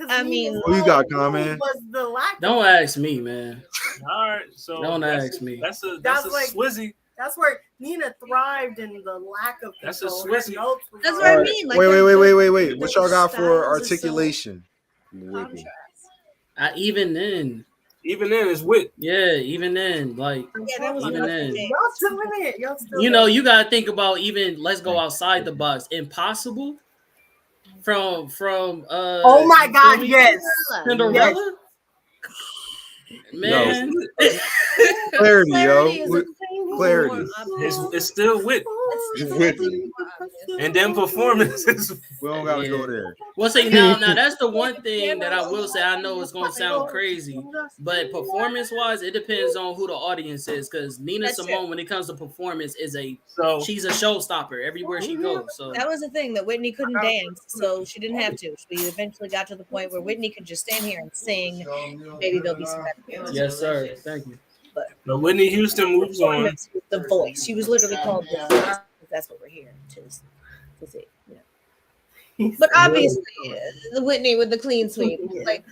I mean, Who you got, comment? Was the lack Don't ask me, man. All right, so Don't that's ask me. That's a That's like- Swizzy. That's where Nina thrived in the lack of That's a control. Swizzy. Her notes was That's all- what I All right. mean. Like Wait. What y'all got for styles are so articulation? Whitney. Even then, Even then, it's Whit. yeah, even then, like, Yeah, that was even another then. thing. Y'all still in it. Y'all still you in know, it. you gotta think about even. Let's go outside the box. Impossible. From Oh my God, yes. Cinderella. Man, Clarity, yo. is a thing Clarity. more obvious. It's still Whit. Whitney. And then performances. We don't gotta Yeah. go there. well, see now that's the one thing that I will say. I know it's gonna sound crazy, but performance-wise, it depends on who the audience is. Because Nina That's Simone, when it comes to performance, So she's a showstopper everywhere she goes. So That was the thing that Whitney couldn't dance, so she didn't have to. We eventually got to the point where Whitney could just stand here and sing. Maybe there'll be some better. yes, sir. Thank you. but Whitney Houston moves on. Performance with the voice. She was literally called the voice. That's what we're here to see. Yeah. But obviously, the Whitney with the clean sweep, like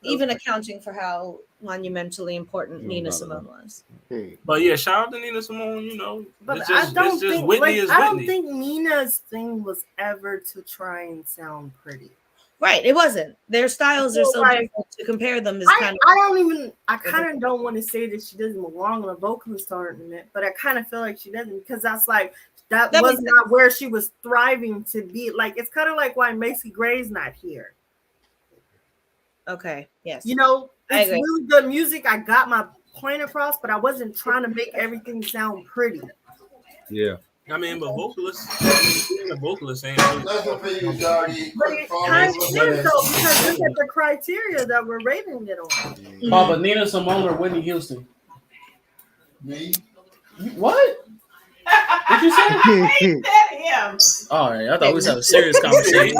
even accounting for how monumentally important Nina Simone was. But yeah, shout out to Nina Simone. You know, But it's I just, don't it's just think Whitney like, is I don't Whitney. think Nina's thing was ever to try and sound pretty. Right, it wasn't. Their styles are So, so like, different. To compare them is I kind kind of don't want to say that she doesn't belong on a vocalist tournament, but I kind of feel like she doesn't because that's like that was not where she was thriving to be. Like it's kind of like why Macy Gray's not here. Okay, yes. You know, it's really good music. I got my point across, but I wasn't trying to make everything sound pretty. Yeah. I mean, but being a vocalist ain't really. But it kind of is though, because look at the criteria that we're rating it on. Papa, Nina Simone or Whitney Houston? Me? What? What you say? Him. All right, I thought we was having a serious conversation.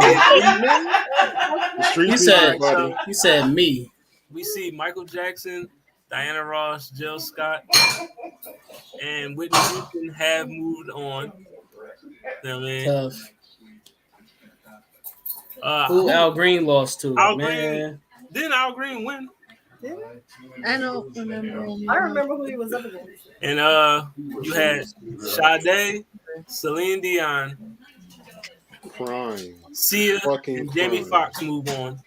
He said me. We see Michael Jackson, Diana Ross, Jill Scott, and Whitney Houston have moved on. You know what I mean? Tough. Who Al Green lost to? Al man. Green. Didn't Al Green win? I don't remember. I remember who he was up against. And you had Sade, Celene Dion, Sia, and Jamie Foxx move on.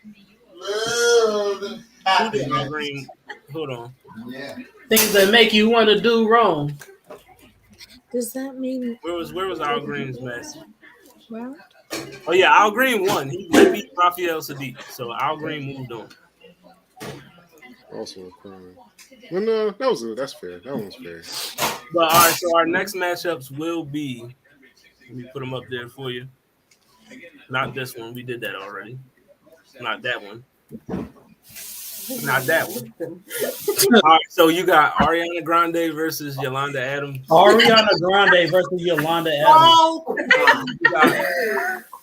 Who did Al Green? Hold on. Yeah. Things that make you want to do wrong. Does that mean Where was Al Green's match? well? Oh yeah, Al Green won. He beat Raphael Sadiq, so Al Green moved on. Also a crime. Well, no, that's fair. That one's fair. But all right, so our next matchups will be. Let me put them up there for you. Not this one. We did that already. Not that one. Not that one. All right, so you got Ariana Grande versus Yolanda Adams. Ariana Grande versus Yolanda Adams.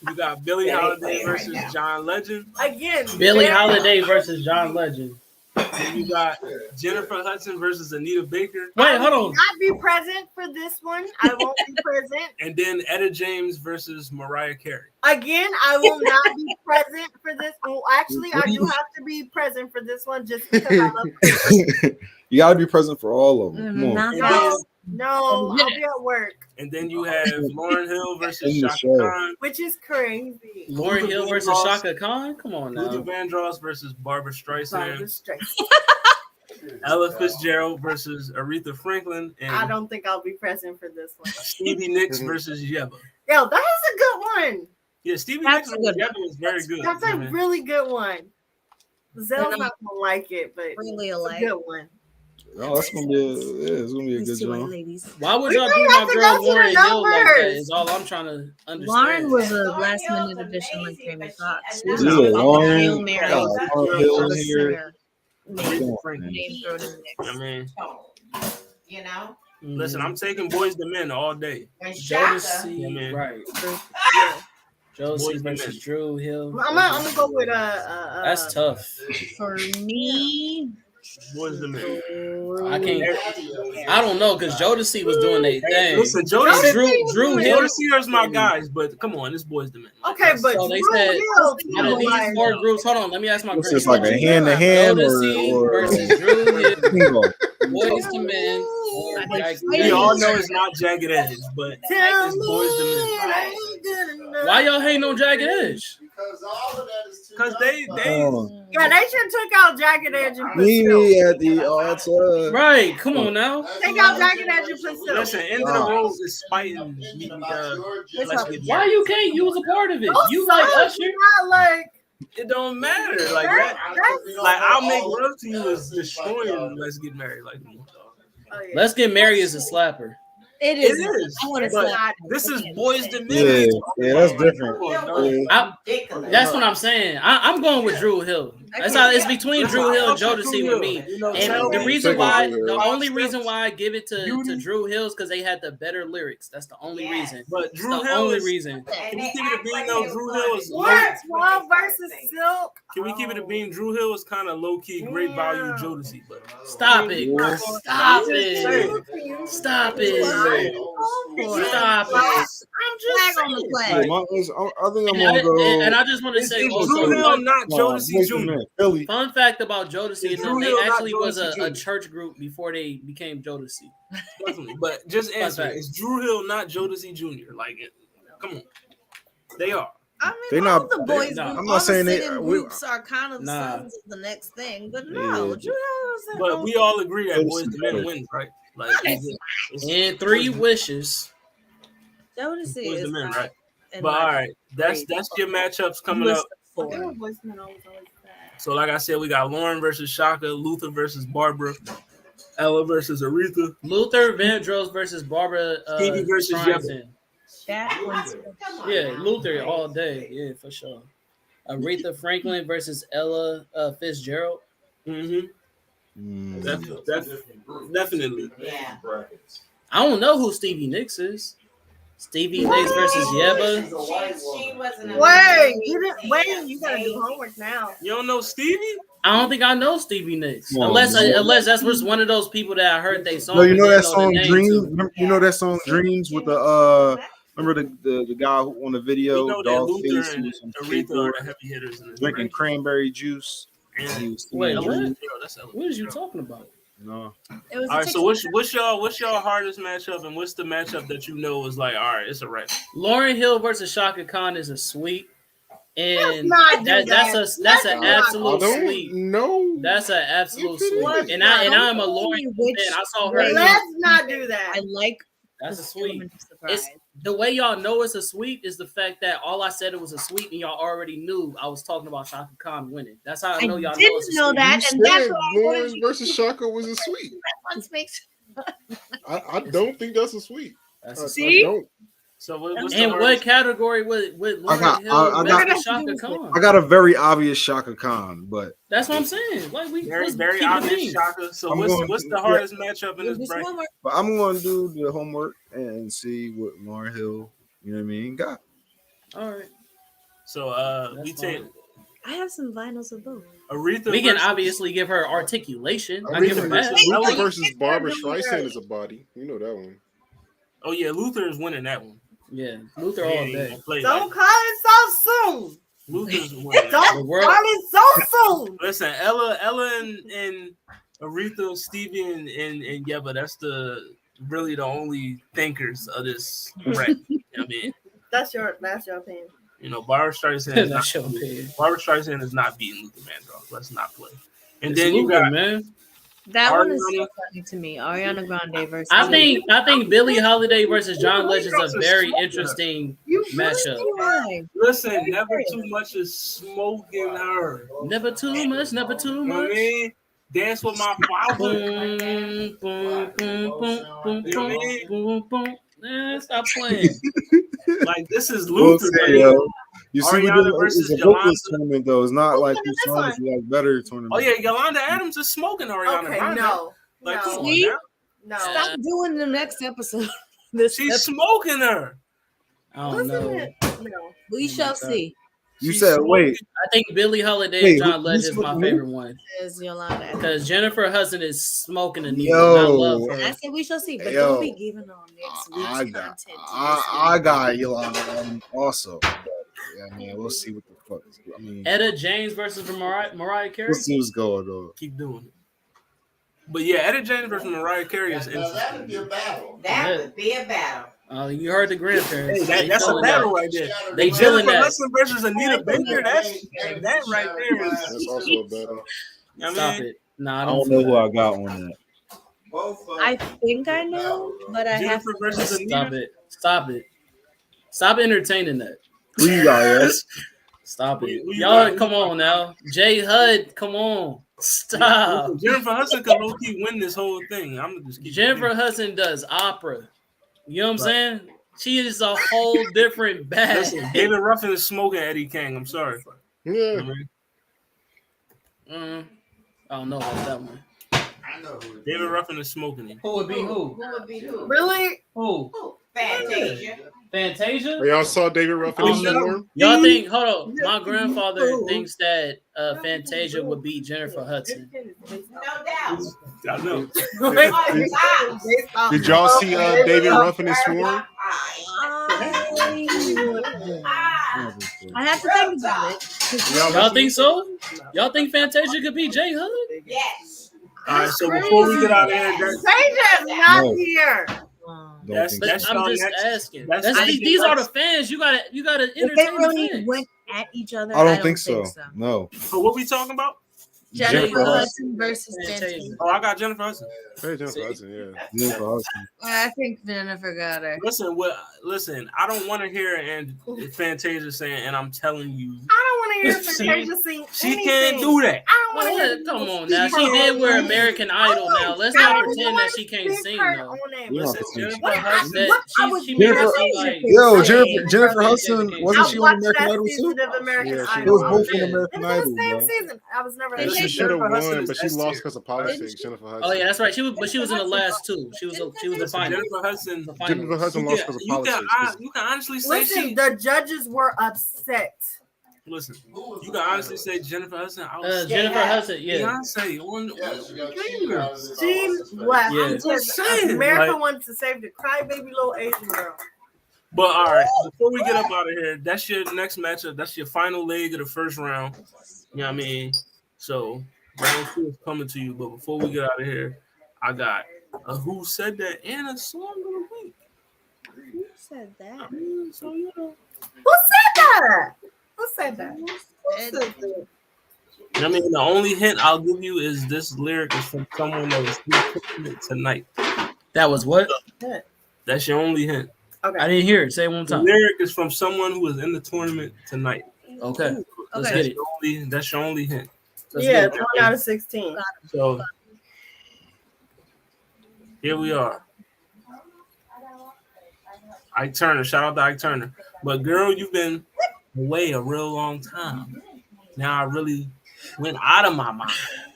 You got Billie Holiday versus John Legend. Again, Billie Holiday versus John Legend. Then you got Jennifer Hudson versus Anita Baker. Wait, hold on. I'll be present for this one. I won't be present. And then Etta James versus Mariah Carey. Again, I will not be present for this. Well, actually, I do have to be present for this one just because I love Christmas. You gotta be present for all of them. Come on. No, I'll be at work. And then you have Lauryn Hill versus In the Shaka show. Khan. Which is crazy. Lauryn Hill versus Shaka Khan? Come on Luther now. Vandross versus Barbara Streisand. Barbra Streisand. Ella Fitzgerald versus Aretha Franklin. And I don't think I'll be present for this one. Stevie Nicks versus Yeba. Yo, that is a good one. Yeah, Stevie That's Nicks a good versus Yeba is very good. That's a really good one. Zell's not gonna like it, but Really it's a alike. good one. Oh, that's gonna be it's gonna be a good job. Ladies. Why would We y'all might do have my to girl go to the Lauryn Hill like that? numbers. Is all I'm trying to understand. Lauren was a last minute addition like Jamie Foxx. She was Yeah, a Lauren, Hail Mary. Lauren Hill in here. Name Franklin. thrown in the mix. I mean, You know, listen, I'm taking Boys to Men all day. when Shaka, Jodeci, Yeah, man. right. Boys Jodeci to versus Men. Drew Hill. I'm gonna go with That's tough. For me, Boys to Men. I can't. I don't know because Jodeci was doing their thing. Listen, And Jodeci Drew Hill. Jodeci is my guys, but come on, it's Boys to Men. Okay, but So they Drew said Hill, out of these four groups, hold on, let me ask my What's group. this, like a hand to hand Jodeci or versus Drew Hill, bingo? Boys to Men, or Jagged We Edge. all know it's not Jagged Edge, but tell it's me Boys to Men. it ain't good enough. Why y'all hating on Jagged Edge? Because all of that is too Because they Yeah, they should took out Jagged Edge and put Me Silk. at the altar. Right, come on now. Take out Jagged Edge and put Silk. listen, End of the Road is fighting me. Let's get Why you can't use a part of it? Those You like songs Usher? not like It don't matter. Like that. Like I'll make love to you is destroying Let's Get Married. Like oh, yeah. Let's Get Married is a slapper. it it is. is. I want to But slap. this is Boys to Men. Yeah, that's different. Yeah. ridiculous. That's what I'm saying. I'm going with Drew Hill. That's how it's between Drew Hill and Jodeci with me. And the reason why, the only reason why I give it to Drew Hill is because they had the better lyrics. That's the only reason. But That's Drew the Hill only is. reason. Can we keep it a bean though? Drew Hill is. What? 12 versus Silk. Can we keep it a bean? Drew Hill is kind of low key, great value Jodeci, but Stop it. Yeah. Stop it. Stop it. Stop it. I'm just Flag on the saying. flag. I think I'm And gonna go. I just want to say It's also, Drew Hill, not Boys Jodeci to Jr. Men, Philly. fun fact about Jodeci, It's and Drew they Hill, not actually was Jodeci a Jr. church group before they became Jodeci. Definitely. But just answer it. fact. It's Drew Hill, not Jodeci Jr. Like, come on. They are. I mean, They all not- the boys. they- group, I'm all not saying the they- singing we- groups are kind of Nah. sons of the next thing, but Yeah. no, Drew House. But we all agree that Otis Boys is the Men better. wins, right? Like, And 3 wishes. Otis Boys the is Men, not right? in But my all right, that's your matchups coming list up. of I think 4. my voicemail always bad. So, like I said, we got Lauren versus Shaka, Luther versus Barbara, Ella versus Aretha. Luther Vandross versus Barbara Stevie versus Streisand. That one's Yeah, Luther all day. Yeah, for sure. Aretha Franklin versus Ella Fitzgerald. Mm-hmm. That's definitely. Yeah. I don't know who Stevie Nicks is. Stevie Nicks versus Yeba. She wasn't a Wait, you didn't wait. You gotta do homework now. You don't know Stevie? I don't think I know Stevie Nicks. Come on, Unless man. unless that's was one of those people that I heard they song. No, you know but that didn't song the name Dreams? to. You know that song Dreams with the remember the guy who on the We video, know that dog Luther face, and who was on Aretha skateboard, are the heavy hitters in this. drinking cranberry juice. And He was Wait, singing what? Dreams. that's Ella. What is you talking about? No. It was All right, so what's y'all hardest matchup, and what's the matchup that you know is like, all right, it's a wreck? Lauren Hill versus Shaka Khan is a sweep, and not do that's that. that's an Let's I absolute don't sweep. know. That's an absolute You sweep. couldn't- And I'm a Lauren Hill Which fan. I saw her. way- Let's not do that. I like That's a the sweep. element of surprise. It's the way y'all know it's a sweep is the fact that all I said it was a sweep, and y'all already knew I was talking about Shaka Khan winning. That's how I know y'all know didn't it's a know sweep. that, You and that's said why I Lauren wanted you versus Shaka was a sweep. once makes. I don't think that's a sweep. That's I a See? don't. So what's the And what hardest? category with Lauren got- Hill I got- versus Shaka Khan? I got a very obvious Shaka Khan, but That's what I'm saying. Like we Very, let's very keep it obvious clean. Shaka. So I'm going- what's the yeah. hardest matchup in this bracket? but I'm going to do the homework and see what Lauren Hill, you know what I mean, got. All right. So we That's take fine. I have some vinyls of both. Aretha. We can versus- obviously give her articulation. I give her Aretha that. versus, Luther versus Barbara Streisand is a body. You know that one. Oh yeah, Luther is winning that one. Yeah, Luther He all ain't day. gonna play Don't like- call it so soon. Luther's winning. Don't The world- call it so soon. Listen, Ella and Aretha, Stevie, and Yeba. That's really the only thinkers of this bracket. You know what I mean, That's your opinion. you know, Barbara Streisand. Is not, That's your opinion. Barbara Streisand is not beating Luther Vandross. Let's not play. And It's then you Luther, got man. That one is Ariana- so funny to me. Ariana Grande versus. I think Billie Holiday versus John Legend is a very interesting matchup. Why? listen. Never too much is smoking her. Never too much, never too You know what I much. mean? Dance with my father. Boom, boom, boom, boom, boom, You know what I mean? boom, boom. Man, stop playing. Like this is We'll Luther, see, man. yo. You see, we Ariana did versus it's a vocalist Yolanda. tournament though. It's not like Look you at this saw one. this like better tournament. Oh yeah, Yolanda Adams is smoking Ariana. Okay, Grande. no. Like come No. on See? now. No. Stop doing the next episode. This She's episode. smoking her. I don't Listen know. to it. No. We shall see. You She's said smoking. wait. I think Billie Holiday Wait, and John who's Legend is my smoking favorite one Is Yolanda. because Jennifer Hudson is smoking a needle. Yo. And I love I her. said we shall see, but Yo. don't be giving on next week's I got content. to I got Yolanda also. But, yeah, man, we'll see what the fuck. I mean, Etta James versus Mariah Carey. we'll see what's going on. Keep doing it. But yeah, Etta James versus Mariah Carey is Now that would interesting. be a battle. That would be a battle. You heard the grandparents. Hey, that's a feeling battle that. right there. They feeling Jennifer that. Hudson versus Anita Baker. That right there is. That's also a battle. You know what I Stop mean? it. Nah, I I don't don't know feel who that. I got on that. I think I know, but I have Jennifer to. versus Stop Anita. it. Stop it. Stop entertaining that. Who you got, yes? Stop it. Who you Y'all, got? come on now. Jay Hud, come on. Stop. Jennifer Hudson could low key win this whole thing. I'm gonna just keep Jennifer Hudson does opera. You know what I'm saying? She is a whole different bag. Listen, David Ruffin is smoking Eddie King. I'm sorry. You know Yeah. what I mean? I don't know about that one. I know who it David is. Ruffin is smoking him. Who would be who? Who would be who? Really? Who? Who? Fantasia. Fantasia? Well, y'all saw David Ruffin in Storm? Y'all think? Hold on. My grandfather thinks that Fantasia would beat Jennifer Hudson. No doubt. I know. Did y'all see David Ruffin in Swarm? I have to think about it. Y'all think so? Y'all think Fantasia could beat Jay Hud? Yes. All right, so before we get out of here, Fantasia is not No. here. don't think That's so. I'm just next. asking. That's- These are the fans. You gotta If they entertain the really fans. went at each other, I don't think so. No. So what we talking about? Jennifer Jennifer Hudson versus Fantasia. Fantasia. Oh, I got Jennifer Hudson. Hey, Jennifer Hudson, yeah. Jennifer Hudson. I think Jennifer got her. Listen. I don't want to hear and Fantasia saying, and I'm telling you, I don't want to hear Fantasia sing. she can't do that. I don't want to hear. Come on now. She did wear American Idol now. Let's not pretend that she can't sing though. Listen, Jennifer What Hudson. She Jennifer- like, Yo, saying Jennifer public Hudson, education. wasn't I she on watched American that Idol season too? of American Yeah, she Idol. It was both Yeah. on American It was Idol, the same bro. season. I was never. They in She it. should have Jennifer Hudson won, is but she S lost tier. because of politics. Jennifer Hudson. Oh yeah, that's right. She was in the last two. She was in the final. Jennifer Hudson. The Jennifer finals. Hudson lost because of politics. You can honestly say Listen, the judges were upset. Listen, you can honestly say Jennifer Hudson. Jennifer Hudson, yeah. Beyonce on She left. Yeah. I'm just saying, America like- wanted to save the crybaby little Asian girl. But all right, before we get up out of here, that's your next matchup. That's your final leg of the first round. You know what I mean? So round 2 is coming to you. But before we get out of here, I got a Who Said That and a song of the week. Who said that? I mean, so you know. Who said that? Who said that? I mean, the only hint I'll give you is this lyric is from someone that was in it tonight. That was what? That's your only hint. Okay. I didn't hear it. Say it one The time. lyric is from someone who was in the tournament tonight. Okay. Let's Okay. get it. That's your only hint. Let's Yeah, get it. 1 out of 16. So here we are. Ike Turner, shout out to Ike Turner. But girl, you've been away a real long time. Now I really went out of my mind.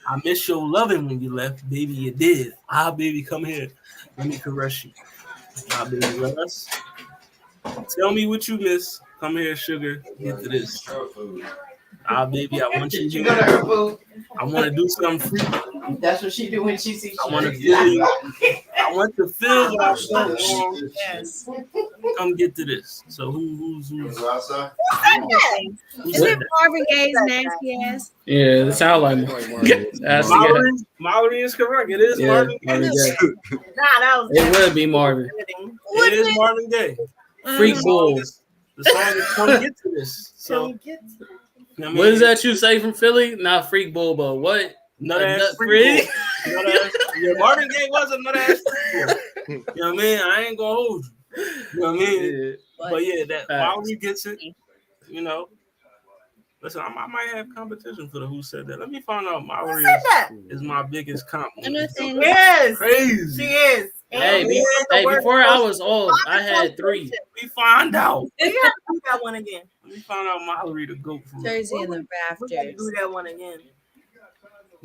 I miss your loving when you left, baby. You did. Ah, baby, come here. Let me caress you. Ah, baby, let us. Tell me what you miss. Come here, sugar. Get to this. Ah, baby, I want you to. I want to do something free. That's what she do when she sees. I want to feel you. I want to feel what I so long. Yes. Come get to this. So who's Is who said it that? Marvin Gaye's nasty ass? Yeah, it sounds like Mallory is correct. It is Marvin Gaye. Marvin Gaye. Nah, that was It would be Marvin. It is Marvin Gaye. Freak The Bull. song is Come Get to This. So get you know what I What mean? is that you say from Philly? Not Freak Bull, but what? Nut A ass nut freak. freak? Nut ass. Yeah, Marvin Gaye was a nut ass freak. You know what I mean? I ain't gonna hold you. You know what I mean? Yeah. But yeah, that Facts. Mallory gets it. You know. Listen, I might have competition for the Who Said That. Let me find out. Mallory is my biggest compliment. Yes, Crazy. she is. Hey, before I was old, I had 3. We find out. We have to do that one again. Let me find out Mallory the goat from Jersey in the We got to rafters. do that one again.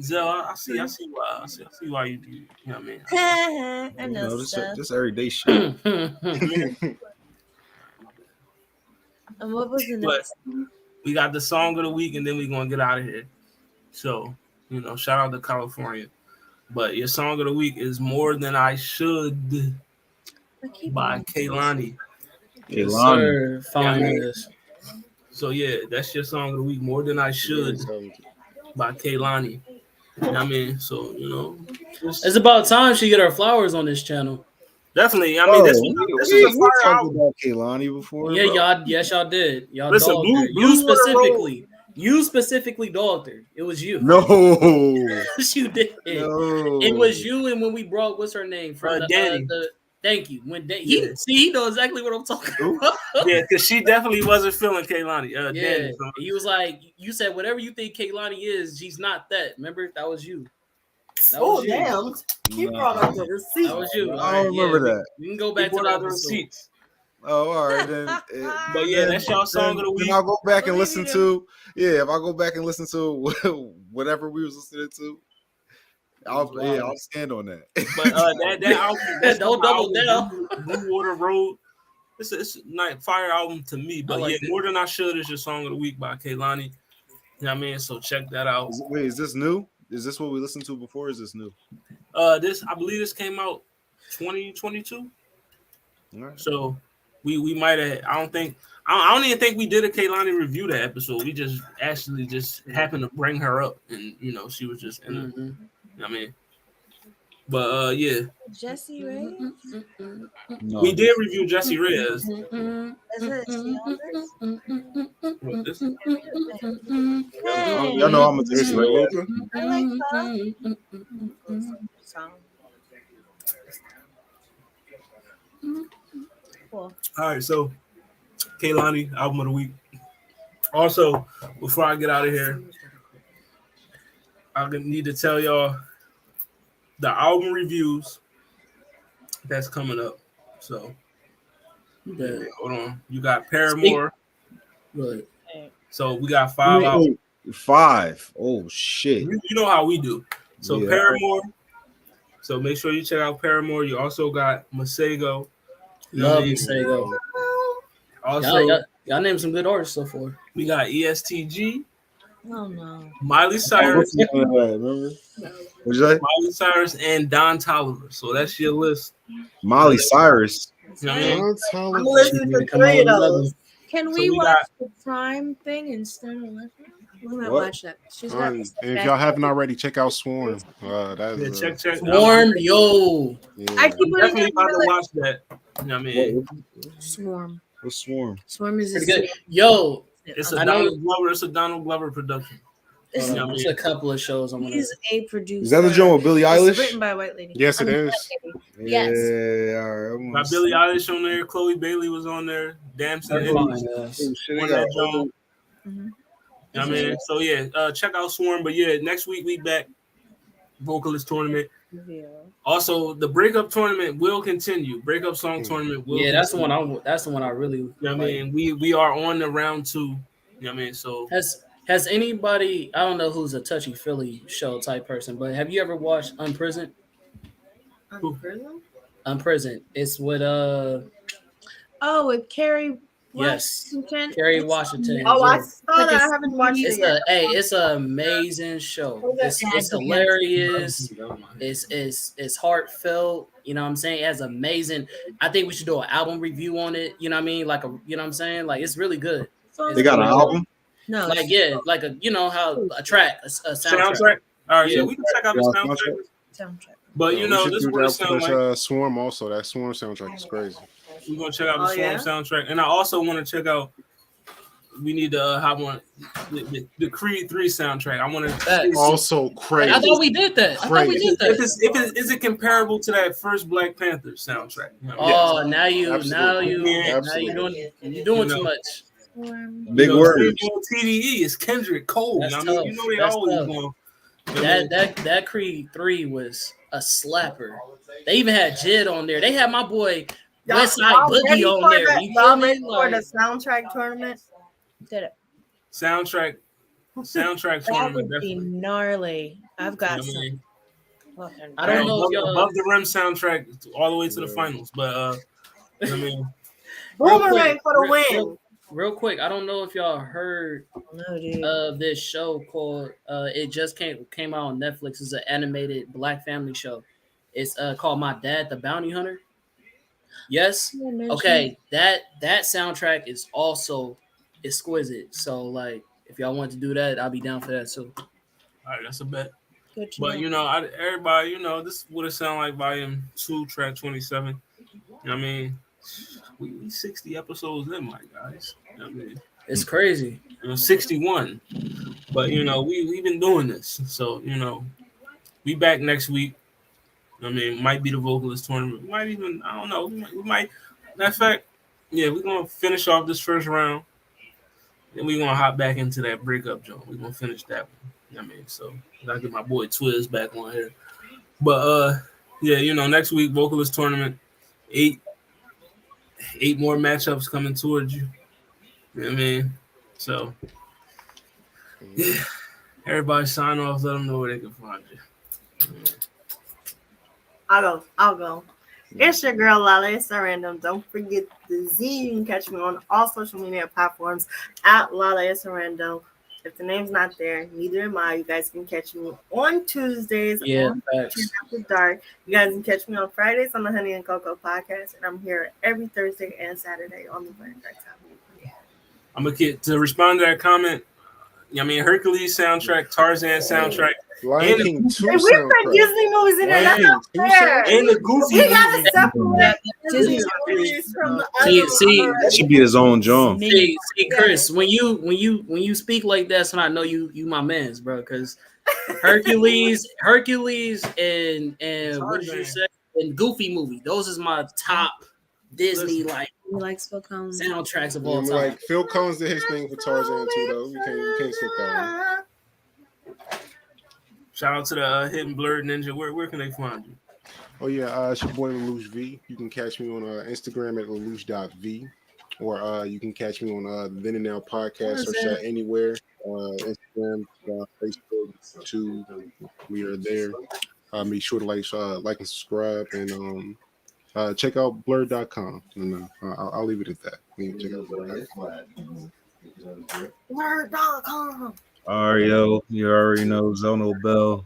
Zell. I see why. I see why you do. You know what I mean? I You know know, this stuff. everyday shit. And what was the But next? we got the song of the week, and then we're gonna get out of here. So, you know, shout out to California. But your song of the week is "More Than I Should" by Kehlani. Yes, Kehlani. sir. Fine Yeah. ass. So yeah, that's your song of the week. "More Than I Should" by Kehlani. You know what I mean? So, you know, It's about time she get her flowers on this channel. definitely. I mean, this we is a fire talked album. about Kehlani before. Yeah, bro. y'all did. Y'all Listen, dogged Blue- her. Blue Water You specifically dogged her. It was you. No, You did. no. It was you, and when we brought what's her name from Danny. thank you. When Yeah. he knows exactly what I'm talking about. Yeah, because she definitely wasn't feeling Kehlani. Yeah, Danny. So, he was like, you said whatever you think Kehlani is, she's not that. Remember, that was you. That Oh, was you. damn. He brought up the receipt. That was you. I don't remember that. We can go he back to brought out the episode. receipts. Oh, all right then. But yeah, that's y'all song of the week. Then I'll go back and listen to. Yeah, if I go back and listen to whatever we was listening to, I'll stand on that. But that album, that's Don't my double album, Blue Water Road. It's a nice fire album to me. But like yeah, it. More Than I Should is your song of the week by Kehlani. You know what I mean? So check that out. Wait, is this new? Is this what we listened to before? Or is this new? I believe this came out 2022. All right. So we might have. I don't even think we did a Kehlani review that episode. We just actually happened to bring her up, and you know she was just in. Mhm. I mean, but yeah. Jesse Ray? No. We did review Jessie Reyes. Is it Y'all know I'm a It's Jessie Ray Reyes. Luther. I like that. Cool. All right, so Kehlani, album of the week. Also, before I get out of here, I need to tell y'all the album reviews that's coming up. So, hold on. You got Paramore. Right. So we got 5 out. 5. Oh shit. You know how we do. So Yeah. Paramore. So make sure you check out Paramore. You also got Masego. Love Masego. Also, y'all named some good artists so far. we got ESTG, Oh no. Miley Cyrus, Remember? What'd you say? Miley Cyrus, and Don Toliver. So that's your list. Molly Cyrus. You know what I mean? I'm listening to 3 of those. Can So we we watch got- the Prime thing instead of Listen? We might What? watch that. She's got And if y'all haven't already, check out Swarm. That Yeah, is check. Swarm, yo. yeah. I keep putting Definitely it about to in watch that. You know what I mean? Swarm. What's Swarm? Swarm is Pretty good. Yo, It's I a know- Donald Glover. It's a Donald Glover production. This Yeah, there's a couple of shows I'm gonna. He's a producer. Is that the joint with Billie It's Eilish? written by a white lady. Yes, it is. Yes. Yeah, all right. I'm Got Billie Eilish on there. Chloe Bailey was on there. Damson That's Eddie fine, was yes. Shit, on they that got joint. Mhm. You know what I mean? So yeah, check out Swarm. But yeah, next week we back. Vocalist tournament. Yeah. Also, the breakup tournament will continue. Breakup song tournament will. Yeah, that's the continue. one. That's the one I really. You know what I like. mean? We are on the round 2. You know what I mean? So Has anybody? I don't know who's a touchy Philly show type person, but have you ever watched Unprisoned? Unprisoned. It's with Oh, with Carrie yes, Washington. Kerry It's Washington. Oh, I Yeah. saw that. I haven't watched it It's yet. it's an amazing show. It's hilarious. It's heartfelt. You know what I'm saying? It has amazing. I think we should do an album review on it. You know what I mean? Like you know what I'm saying? Like it's really good. They got an album? No. Like like a how a track, a soundtrack. soundtrack. All right, Yeah. yeah, we can check out the soundtrack. But you We know, should this do is what it that sounds for like. Swarm also. That Swarm soundtrack is crazy. We're gonna check out the Oh, Swarm yeah? soundtrack, and I also want to check out. We need to have one the Creed 3 soundtrack. I want to Also crazy. I thought we did that. I thought we did that. Is it comparable to that first Black Panther soundtrack? You know, Oh, yes. now you Absolutely. doing too much. Big word. TDE is Kendrick Cole. That's I mean, tough. you know they That's always tough. going. That Creed 3 was a slapper. They even had Jid on there. They had my boy West Side Boogie on there. You feel Y'all me? ready for the Like, soundtrack tournament? Did it. Soundtrack That tournament. would be gnarly. I've got I mean, some. I don't know if y'all above the rim soundtrack all the way to the finals, but I mean, Boomerang for the win. Real quick, I don't know if y'all heard No, dude. of this show called it just came out on Netflix. It's an animated Black family show. It's called My Dad the Bounty Hunter. Yes. Okay. That soundtrack is also exquisite. So like if y'all want to do that, I'll be down for that too. all right, that's a bet. Good to But know. you know, everybody, you know, this would have sound like volume 2, track 27. You know what I mean, we 60 episodes in, my guys. You know what I mean, It's crazy. 61. But you know, we've been doing this, so you know, we back next week. I mean, might be the vocalist tournament. Might even, I don't know. We might. Matter of fact, yeah, we're gonna finish off this first round, then we're gonna hop back into that breakup joint. We're gonna finish that one. You know what I mean, so I gotta get my boy Twiz back on here. But yeah, you know, next week vocalist tournament, 8 more matchups coming towards you. You know what I mean? So yeah, everybody sign off. Let them know where they can find you. I'll go. It's your girl Lala. It's a random. Don't forget the Z. You can catch me on all social media platforms at Lala. It's a random. If the name's not there, neither am I. You guys can catch me on Tuesdays. Yeah, on facts. After Dark. You guys can catch me on Fridays on the Honey and Cocoa podcast, and I'm here every Thursday and Saturday on the Burn Dark Time. I'm gonna get to respond to that comment. I mean, Hercules soundtrack, Tarzan soundtrack. Lion King 2 Hey, we soundtrack. put Disney movies in there. Lion That's King not 2 fair. And the Goofy We gotta movie. separate Disney Disney movies from the See, other. That should be his own genre. See, Chris, when you speak like that, so I know you my man's, bro. Because Hercules, and what did you say? And Goofy movie. Those is my top Disney like He likes Phil Collins. soundtracks of all Yeah, time. like Phil Collins did his thing for Tarzan too, though. We can't skip that one. Shout out to the Hidden Blurred Ninja. Where can they find you? Oh yeah, it's your boy Lelouch V. You can catch me on Instagram at lelouch.v, or you can catch me on the Then and Now podcast. Search that anywhere. Instagram, Facebook, YouTube. We are there. Be sure to like and subscribe, and check out blurred.com. And I'll leave it at that. Check out blurred.com. Blurred.com. Ario, you already know Zono Bell.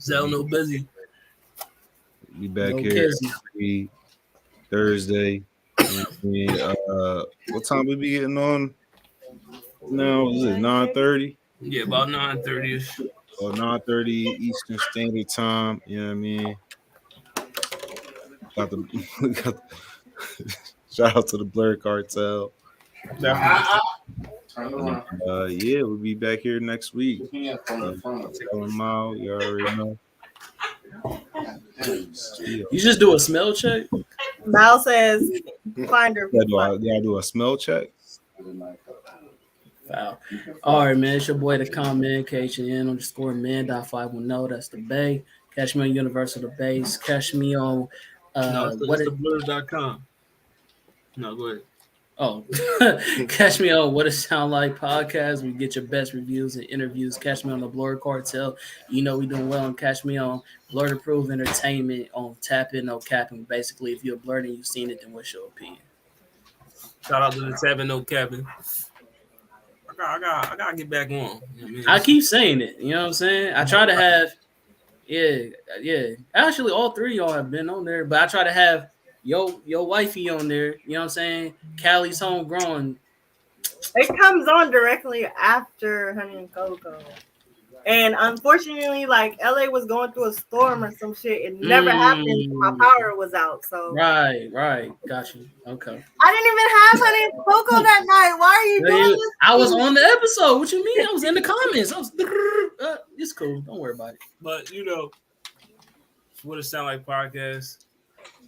Zell no busy. We back No here kissing. every Thursday. What time we be getting on now? Is it 9:30? Yeah, about 9:30ish. Or 9:30 Eastern Standard Time? You know what I mean? Shout out to the Blur Cartel. Definitely. Yeah, we'll be back here next week. Check them out. You already know. You just do a smell check. Mal says, find her. Y'all do a smell check? Wow. All right, man. It's your boy, the comment, KHN_man.510. That's the Bay. Catch me on Universal the Base. Catch me on No, it's the blurs.com. No, go ahead. Oh, catch me on What It Sound Like podcast. We get your best reviews and interviews. Catch me on the Blur Cartel. You know we doing well. And catch me on Blur to Prove Entertainment on Tap In No Capping. Basically, if you're blurred and you've seen it, then what's your opinion? Shout out to the Tap In No Capping. I gotta get back on. You know what I mean? I keep saying it. You know what I'm saying? I try to have, yeah. Actually, all three of y'all have been on there, but I try to have your wifey on there. You know what I'm saying? Callie's homegrown. It comes on directly after Honey and Cocoa. And unfortunately, like LA was going through a storm or some shit. It never happened. My power was out. So Right. Got you. Okay. I didn't even have Honey and Cocoa that night. Why are you doing this? I was on the episode. What you mean? I was in the comments. I was. It's cool. Don't worry about it. But you know, What It Sound Like podcast,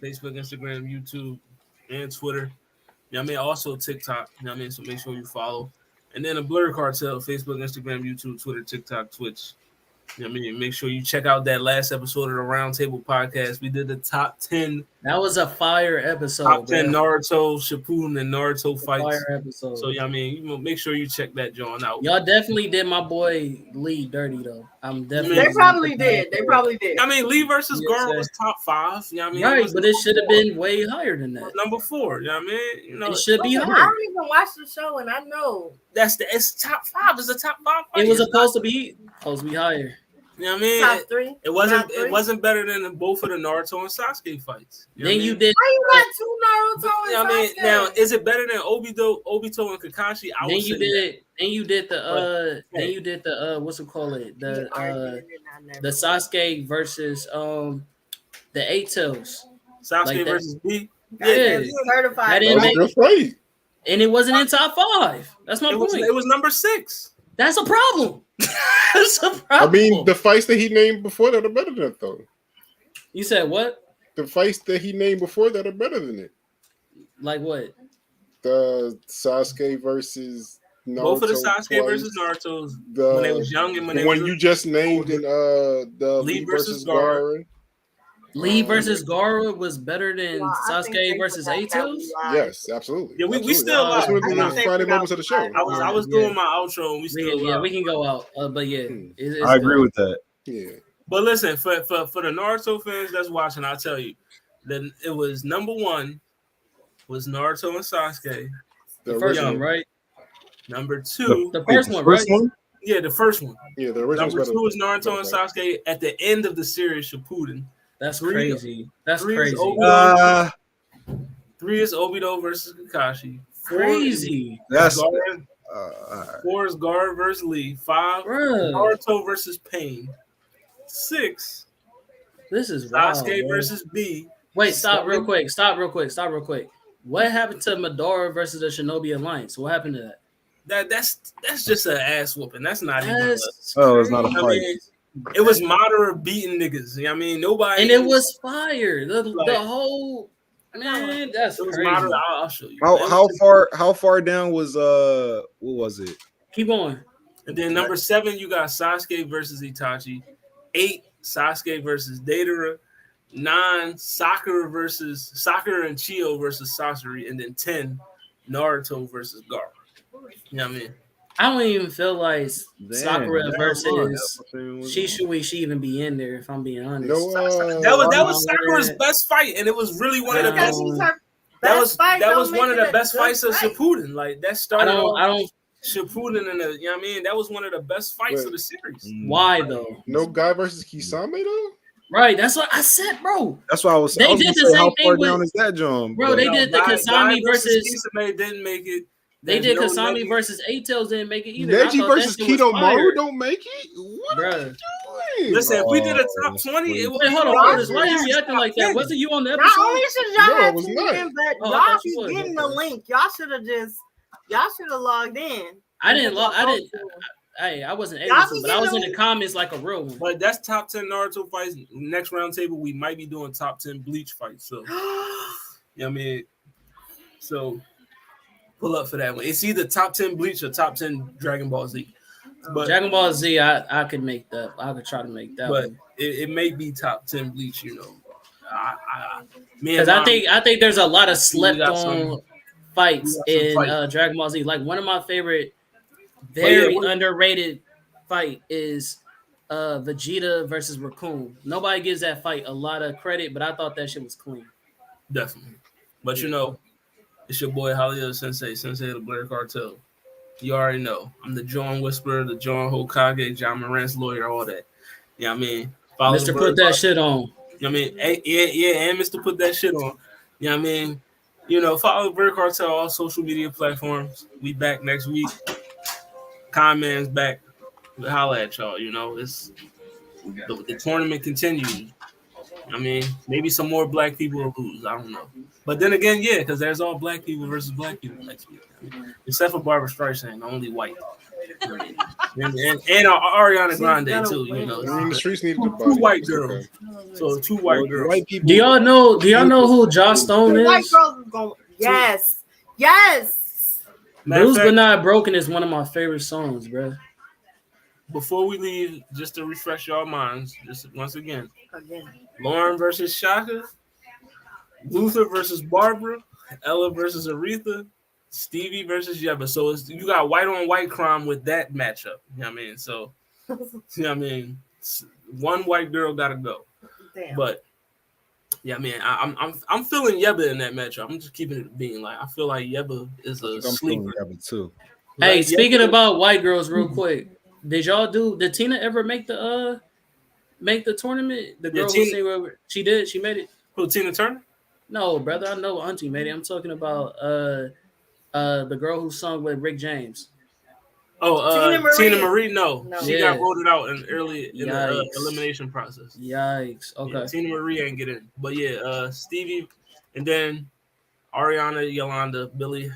Facebook, Instagram, YouTube, and Twitter. You know what I mean? Also TikTok. You know what I mean? So make sure you follow. And then the Blur Cartel, Facebook, Instagram, YouTube, Twitter, TikTok, Twitch. You know what I mean? Make sure you check out that last episode of the Roundtable podcast. We did the top 10. That was a fire episode. Top 10 bro. Naruto, Shippuden, and Naruto fights. Fire episode. So, yeah, I mean, make sure you check that John out. Y'all definitely did my boy Lee dirty though. I'm definitely. They probably did. I mean, Lee versus Gar was top 5. You know what I mean? Right, but it should have been way higher than that. Number 4. You know what I mean? You know, it should be I higher. don't even watch the show, and I know it's top 5. It's a top 5. It was supposed to be higher. You know what I mean? top 3. It wasn't better than both of the Naruto and Sasuke fights. You know Then what I you mean? did. Why you got 2 Naruto and You know what I mean? Sasuke? Now, is it better than Obito and Kakashi? Then you did the what's it called it? The Sasuke versus the Eight Tails. Sasuke like versus B. Yeah. Certified. That didn't make, Good fight. and it wasn't in top 5. That's my point. It was number 6. That's a problem. That's a problem. I mean, the fights that he named before that are better than it, though. You said what? The fights that he named before that are better than it. Like what? The Sasuke versus Naruto. Both of the Sasuke twice. versus Naruto's The when they was young and when they one was you just named in the Lee versus versus Gaara. Gaara. Lee versus Gaara was better than Well, I think Sasuke they versus forgot Eight that Tails? we lied. Yes, absolutely. Yeah, we Absolutely. still That's live. one of I the think Friday they moments of the show. forgot. I was doing my outro and we still Yeah, live. we can go out. But yeah, it's I agree good. with that. Yeah. But listen, for the Naruto fans that's watching, I'll tell you, then it was number 1 was Naruto and Sasuke. The first original. one, right? Number 2, The first one, First right? one? yeah, the first one. Yeah, the original's Number better. 2 is Naruto and better. Sasuke at the end of the series Shippuden. That's 3 crazy. That's 3 crazy. is Obito. 3 is Obito versus Kakashi. 4 Crazy. is That's Gaara. 4 is Guard versus Lee. 5, Bruh. Naruto versus Pain. 6, This is wild, Sasuke bro. versus B. Wait, stop 7, real quick. Stop real quick. What happened to Medora versus the Shinobi Alliance? What happened to that? That's just an ass whooping. That's not even. That's it's not a I fight. mean, it was Madara beating niggas. I mean, nobody. And it was fire. The whole man. That's it was crazy. Madara. I'll show you. How far down was what was it? Keep going. And then number 7, you got Sasuke versus Itachi. 8, Sasuke versus Deidara. 9, Sakura and Chio versus Sasori. And then 10, Naruto versus Gaara. You know what I mean? I don't even feel like Sakura versus she should even be in there. If I'm being honest, that was Sakura's best fight, and it was really one of the best. That was one of the best fights of Shippuden. Like that started. I don't Shippuden and you know what I mean. That was one of the best fights of the series. Why though? No Guy versus Kisame though. Right, that's what I said, bro. That's what I was saying. They did the same thing. How far down is that, John? Bro, they did the Kasami versus Kisame didn't make it. They did Kasami versus A-Tails didn't make it either. Neji versus Kidomaru don't make it? What bro. are you doing? Listen, if we did a top 20, it would. Hold on, Otis. Why are you reacting like that? Wasn't you on the episode? Not only should y'all have tuned in, but I y'all thought you be was. getting the link. Y'all should have logged in. I wasn't able to, but I was in the comments like a real one. But that's top 10 Naruto fights. Next round table, we might be doing top 10 Bleach fights. So, you know what I mean? So, pull up for that one. It's either top 10 Bleach or top 10 Dragon Ball Z. But Dragon Ball Z, I could make that. I could try to make that. But one. It may be top 10 Bleach, you know. Because I think there's a lot of slept on fights in Dragon Ball Z. Like one of my favorite, very underrated fight is Vegeta versus Raccoon. Nobody gives that fight a lot of credit, but I thought that shit was clean. Definitely. But you know, it's your boy Hollywood Sensei of the Blair Cartel. You already know. I'm the John Whisperer, the John Hokage, John Morant's lawyer, all that. You know what I mean? Follow Mr. Put that shit on. You know what I mean? Yeah, and Mr. Put that shit on. You know what I mean? You know, follow the Blair Cartel on all social media platforms. We back next week. Conman's back. We'll holla at y'all. You know, it's the tournament continues. I mean, maybe some more black people will lose. I don't know. But then again, yeah, because there's all black people versus black people next week. I mean, except for Barbara Streisand, only white. and Ariana Grande too. You know, I mean, the streets needed two white girls. Okay. So 2 white girls. White people. Do y'all know who Joss Stone is? White girls going. Yes. Bruised but Not Broken is one of my favorite songs, bro. Before we leave, just to refresh your minds, just once again, Lauren versus Shaka, Luther versus Barbara, Ella versus Aretha, Stevie versus Yeba. So you got white on white crime with that matchup. You know what I mean? So, you know what I mean? One white girl gotta go. Damn. But yeah, man, I'm feeling Yeba in that matchup. I'm just keeping it being like I feel like Yeba is a sleeper too. Hey, speaking about white girls, real quick, did Tina ever make the tournament? The girl she did. She made it. Who, Tina Turner? No, brother, I know Auntie made it. I'm talking about the girl who sung with Rick James. Oh, Tina Marie. No. She got voted out in the elimination process. Yikes. Okay. Yeah, Tina Marie ain't get in, but yeah, Stevie, and then Ariana, Yolanda, Billy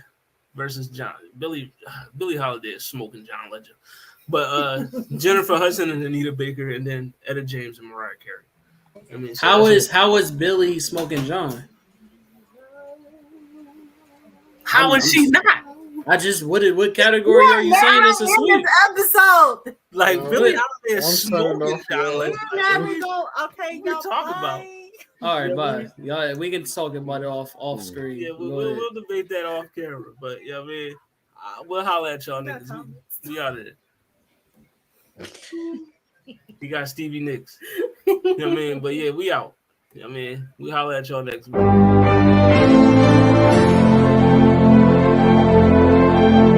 versus John. Billy Holiday is smoking John Legend, but Jennifer Hudson and Anita Baker, and then Etta James and Mariah Carey. I mean, so how is Billy smoking John? How is she not? I just what category are you saying this is sweet? Episode. Like Billy Holiday is smoking John Legend. Okay, we talk about. All right, bye. Yeah, we can talk about it off screen. Yeah, we'll debate that off camera. But yeah, I mean, we'll holler at y'all niggas. We out of there. You got Stevie Nicks. You know what I mean? But yeah, we out. You know what I mean? We holler at y'all next week.